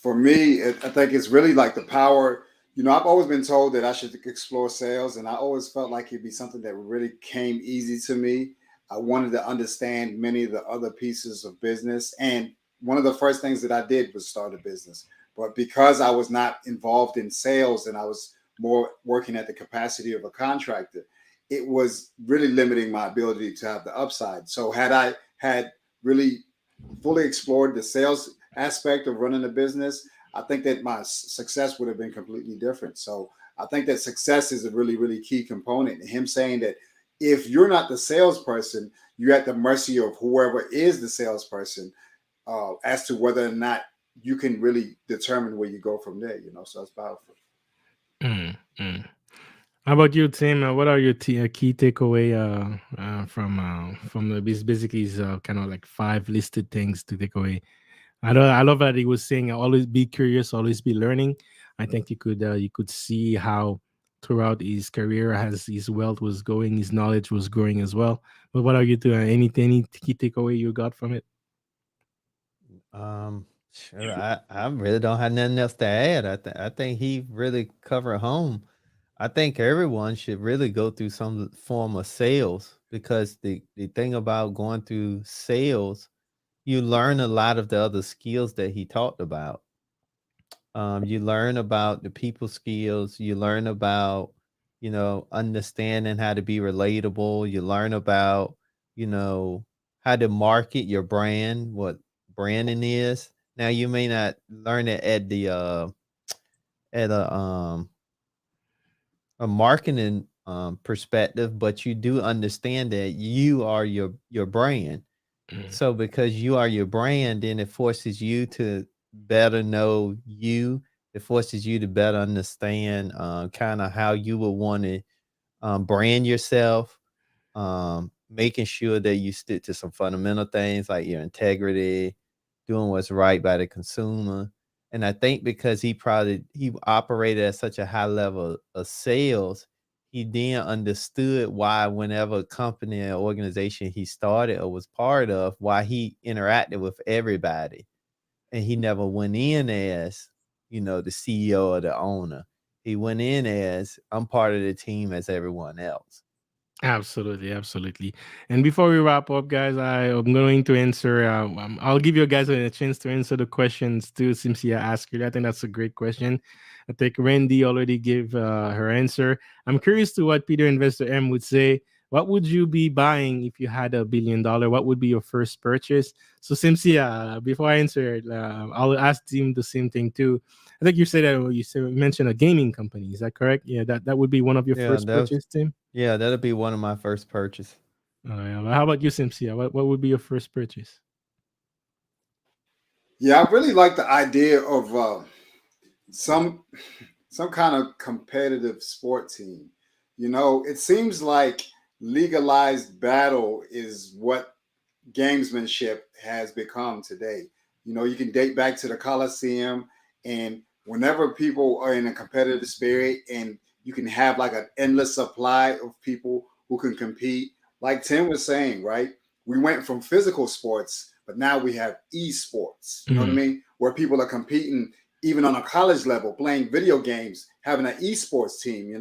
For me, I think it's really like the power. I've always been told that I should explore sales, and I always felt like it'd be something that really came easy to me. I wanted to understand many of the other pieces of business. And one of the first things that I did was start a business. But because I was not involved in sales and I was more working at the capacity of a contractor, it was really limiting my ability to have the upside. So had I had really fully explored the sales aspect of running a business, I think that my success would have been completely different. So I think that success is a really, really key component. And him saying that if you're not the salesperson, you're at the mercy of whoever is the salesperson as to whether or not you can really determine where you go from there. So it's powerful. Mm-hmm. How about you, Tim? What are your key takeaway from basically is kind of like five listed things to take away I love that he was saying always be curious, always be learning. I think you could see how throughout his career as his wealth was going, his knowledge was growing as well. But what are you doing? Any key takeaway you got from it? Sure. I really don't have nothing else to add. I think he really covered home. I think everyone should really go through some form of sales, because the thing about going through sales, you learn a lot of the other skills that he talked about. You learn about the people skills. You learn about, understanding how to be relatable. You learn about, you know, how to market your brand, what branding is. Now you may not learn it at the at a marketing perspective, but you do understand that you are your brand. Mhm. So because you are your brand, then it forces you to better know you. It forces you to better understand kind of how you would want to brand yourself, making sure that you stick to some fundamental things like your integrity, doing what's right by the consumer. And I think because he operated at such a high level of sales, he then understood why whenever a company or organization he started or was part of, why he interacted with everybody. And he never went in as, the CEO or the owner. He went in as, I'm part of the team as everyone else. Absolutely, absolutely. And before we wrap up, guys, I am going to answer. I'll give you guys a chance to answer the questions too. Cynthia asked you. I think that's a great question. I think Randy already gave her answer. I'm curious to what Peter Investor M would say. What would you be buying if you had $1 billion? What would be your first purchase? So, Cynthia, before I answer it, I'll ask him the same thing too. I think you said that you mentioned a gaming company. Is that correct? Yeah, that would be one of your Yeah, first purchase, Tim. yeah, that'll be one of my first purchase. Yeah. How about you, Cynthia? What would be your first purchase? Yeah, I really like the idea of some some kind of competitive sport team. It seems like legalized battle is what gamesmanship has become today. You can date back to the Coliseum, and whenever people are in a competitive spirit, and you can have like an endless supply of people who can compete. Like Tim was saying, right? We went from physical sports, but now we have esports. You know what I Mhm. mean? Where people are competing even on a college level, playing video games, having an esports team.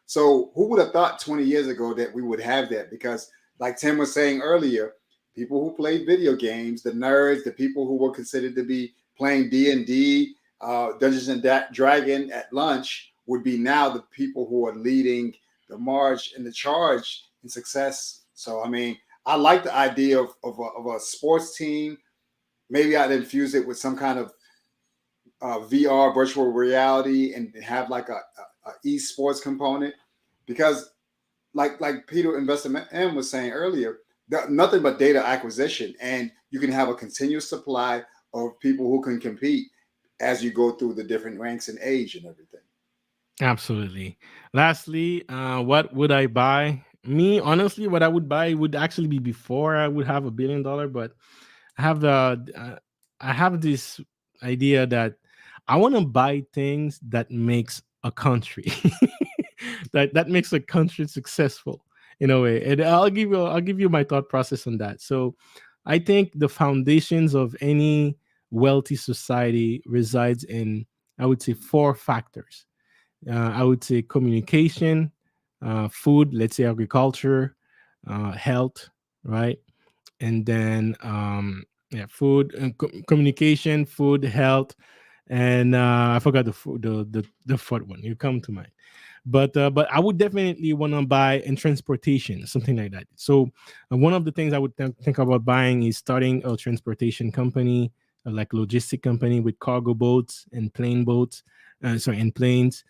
So who would have thought 20 years ago that we would have that? Because like Tim was saying earlier, people who played video games, the nerds, the people who were considered to be playing D&D, Dungeons and Dragon at lunch would be now the people who are leading the march and the charge in success. So, I mean, I like the idea of a sports team. Maybe I'd infuse it with some kind of VR, virtual reality, and have like a esports component. Because like Peter Investment M was saying earlier, nothing but data acquisition, and you can have a continuous supply of people who can compete as you go through the different ranks and age and everything. Absolutely. Lastly, what would I buy? Me, honestly, what I would buy would actually be before I would have $1 billion. But I have I have this idea that I want to buy things that makes a country that makes a country successful in a way. And I'll give you my thought process on that. So I think the foundations of any wealthy society resides in, I would say, four factors. I would say communication, food, let's say agriculture, health, right? And then yeah, food and communication, food, health, and I forgot the food, the fourth one. You come to mind, but I would definitely want to buy in transportation, something like that. So one of the things I would think about buying is starting a transportation company, like logistic company with cargo boats and plane boats, sorry, and planes.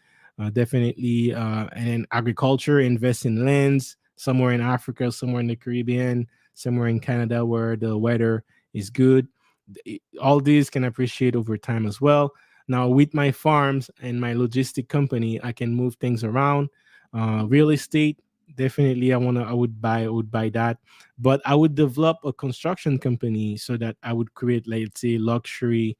Definitely, and then agriculture, invest in lands somewhere in Africa, somewhere in the Caribbean, somewhere in Canada where the weather is good. All these can appreciate over time as well. Now, with my farms and my logistic company, I can move things around. Real estate, Definitely, I would buy that, but I would develop a construction company so that I would create, like, let's say, luxury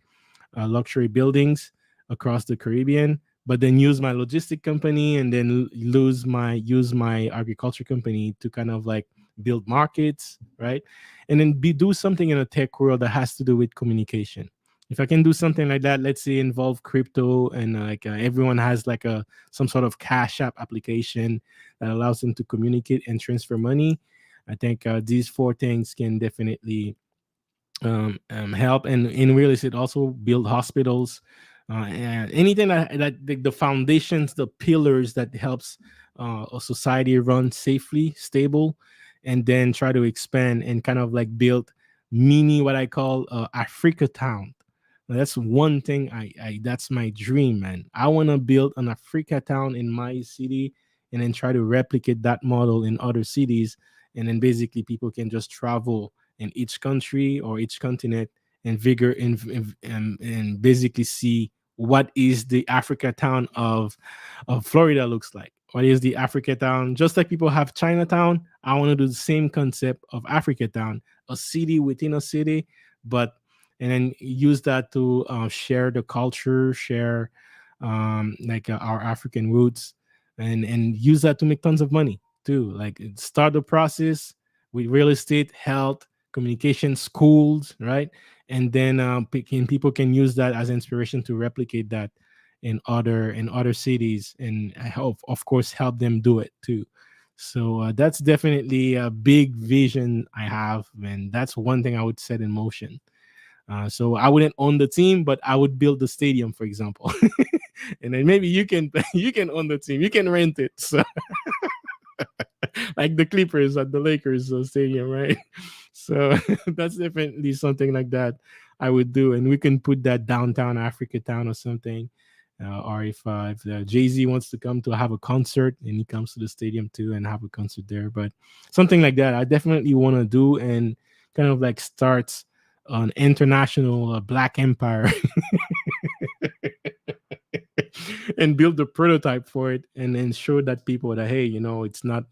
buildings across the Caribbean, but then use my logistic company and then use my agriculture company to kind of like build markets, right? And then do something in a tech world that has to do with communication. If I can do something like that, let's say involve crypto and everyone has like a some sort of cash app application that allows them to communicate and transfer money. I think these four things can definitely help, and in real estate also build hospitals, and anything that the foundations, the pillars that helps a society run safely, stable, and then try to expand and kind of like build mini, what I call Africa town. That's one thing I that's my dream, man. I want to build an Africa town in my city and then try to replicate that model in other cities, and then basically people can just travel in each country or each continent and and basically see what is the Africa town of Florida looks like. What is the Africa town? Just like people have Chinatown, I want to do the same concept of Africa town, a city within a city, but and then use that to share the culture, share our African roots, and use that to make tons of money too. Like start the process with real estate, health, communication, schools, right? And then people can use that as inspiration to replicate that in other cities, and I hope, of course, help them do it too. So that's definitely a big vision I have, and that's one thing I would set in motion. So I wouldn't own the team, but I would build the stadium, for example, and then maybe you can you can own the team, you can rent it. So like the Clippers at the Lakers stadium, right? So that's definitely something like that I would do, and we can put that downtown Africa town or something. Or if Jay Z wants to come to have a concert, and he comes to the stadium too and have a concert there, but something like that, I definitely want to do, and kind of like starts an international Black Empire and build the prototype for it, and then show that people that, hey, it's not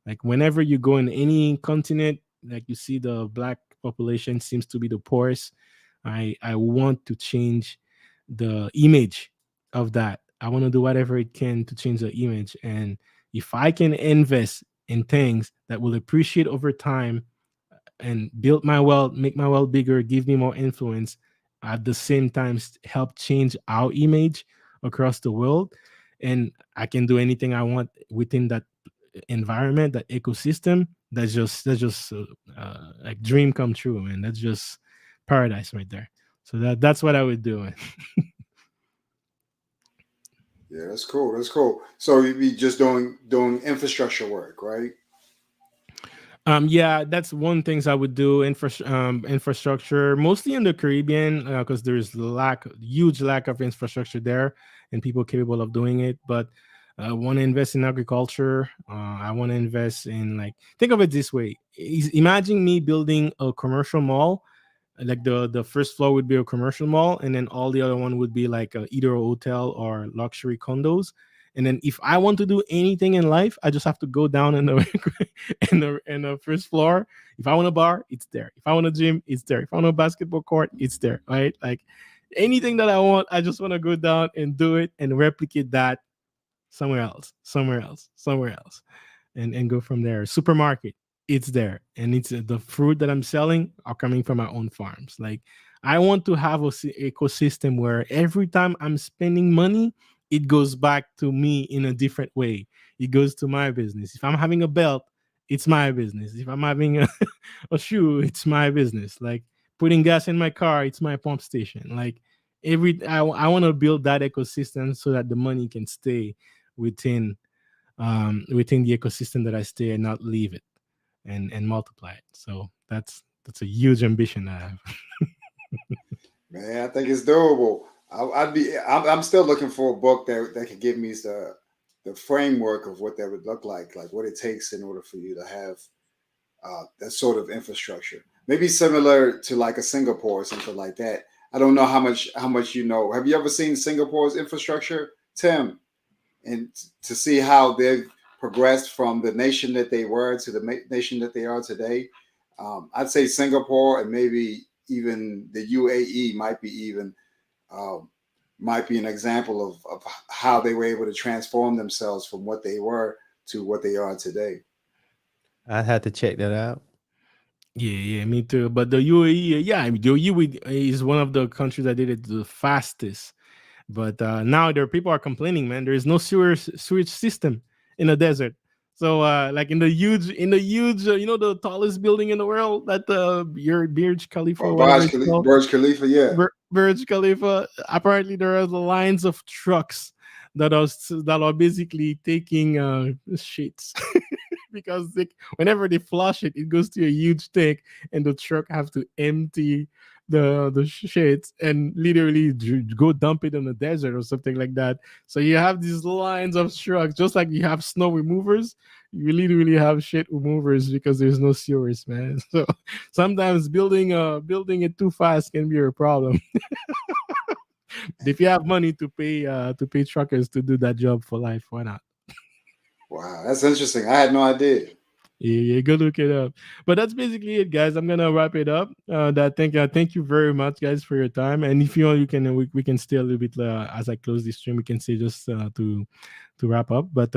like whenever you go in any continent, like you see the Black population seems to be the poorest. I want to change the image of that. I want to do whatever it can to change the image, and if I can invest in things that will appreciate over time and build my wealth, make my wealth bigger, give me more influence, at the same time help change our image across the world, and I can do anything I want within that environment, that ecosystem. That's just like dream come true, man. That's just paradise right there. So that's what I would do. Yeah, that's cool. That's cool. So you be just doing infrastructure work, right? Yeah, that's one things I would do. Infrastructure, mostly in the Caribbean, because there's huge lack of infrastructure there, and people capable of doing it. But I want to invest in agriculture. I want to invest in, like, think of it this way: imagine me building a commercial mall. Like the first floor would be a commercial mall, and then all the other one would be like either a hotel or luxury condos. And then if I want to do anything in life, I just have to go down in the in the first floor. If I want a bar, it's there. If I want a gym, it's there. If I want a basketball court, it's there. Right? Like anything that I want, I just want to go down and do it and replicate that somewhere else, somewhere else, somewhere else, and go from there. Supermarket, it's there, and it's the fruit that I'm selling are coming from my own farms. Like I want to have a ecosystem where every time I'm spending money, it goes back to me in a different way. It goes to my business. If I'm having a belt, it's my business. If I'm having a shoe, it's my business. Like putting gas in my car, it's my pump station. Like I want to build that ecosystem so that the money can stay within within the ecosystem that I stay, and not leave it, and multiply it. So that's a huge ambition I have. Man, I think it's doable. I'm still looking for a book that could give me the framework of what that would look like what it takes in order for you to have that sort of infrastructure. Maybe similar to like a Singapore or something like that. I don't know how much you know. Have you ever seen Singapore's infrastructure, Tim? And to see how they've progressed from the nation that they were to the nation that they are today. I'd say Singapore and maybe even the UAE might be an example of how they were able to transform themselves from what they were to what they are today. I had to check that out. Yeah, me too. But the UAE, yeah, I mean, the UAE is one of the countries that did it the fastest. But now there people are complaining, man. There is no sewage system in the desert. So like in the huge, the tallest building in the world, that your Burj Khalifa, Burj Khalifa, yeah. Burj Khalifa. Apparently, there are the lines of trucks that are basically taking shits. Because whenever they flush it, it goes to a huge tank, and the truck have to empty the shits and literally go dump it in the desert or something like that. So you have these lines of trucks, just like you have snow removers. You literally have shit removers because there's no sewers, man. So sometimes building it too fast can be a problem. If you have money to pay truckers to do that job for life, why not? Wow, that's interesting. I had no idea. Yeah, go look it up. But that's basically it, guys. I'm gonna wrap it up. Thank you very much, guys, for your time. And if you want, you can we can stay a little bit as I close the stream. We can say just to wrap up. But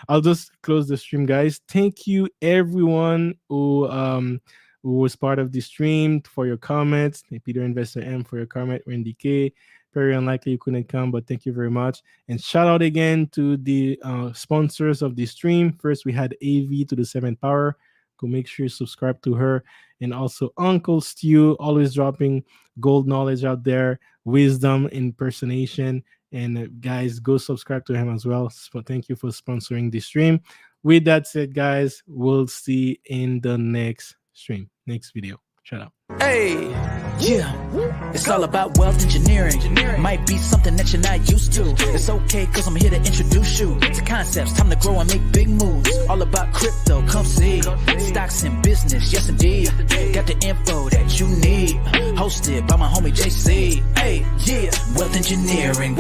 I'll just close the stream, guys. Thank you, everyone who was part of the stream, for your comments. Peter Investor M for your comment. Randy K. Very unlikely you couldn't come, but thank you very much. And shout out again to the sponsors of the stream. First, we had AV to the 7th power. Go make sure you subscribe to her. And also Uncle Stu, always dropping gold knowledge out there, wisdom, impersonation. And guys, go subscribe to him as well. So thank you for sponsoring the stream. With that said, guys, we'll see in the next stream, next video. Shout out. Hey, yeah, it's all about wealth engineering. Might be something that you're not used to. It's okay, cause I'm here to introduce you to concepts. Time to grow and make big moves. All about crypto, come see. Stocks in business, yes indeed. Got the info that you need. Hosted by my homie JC. Hey, yeah, wealth engineering,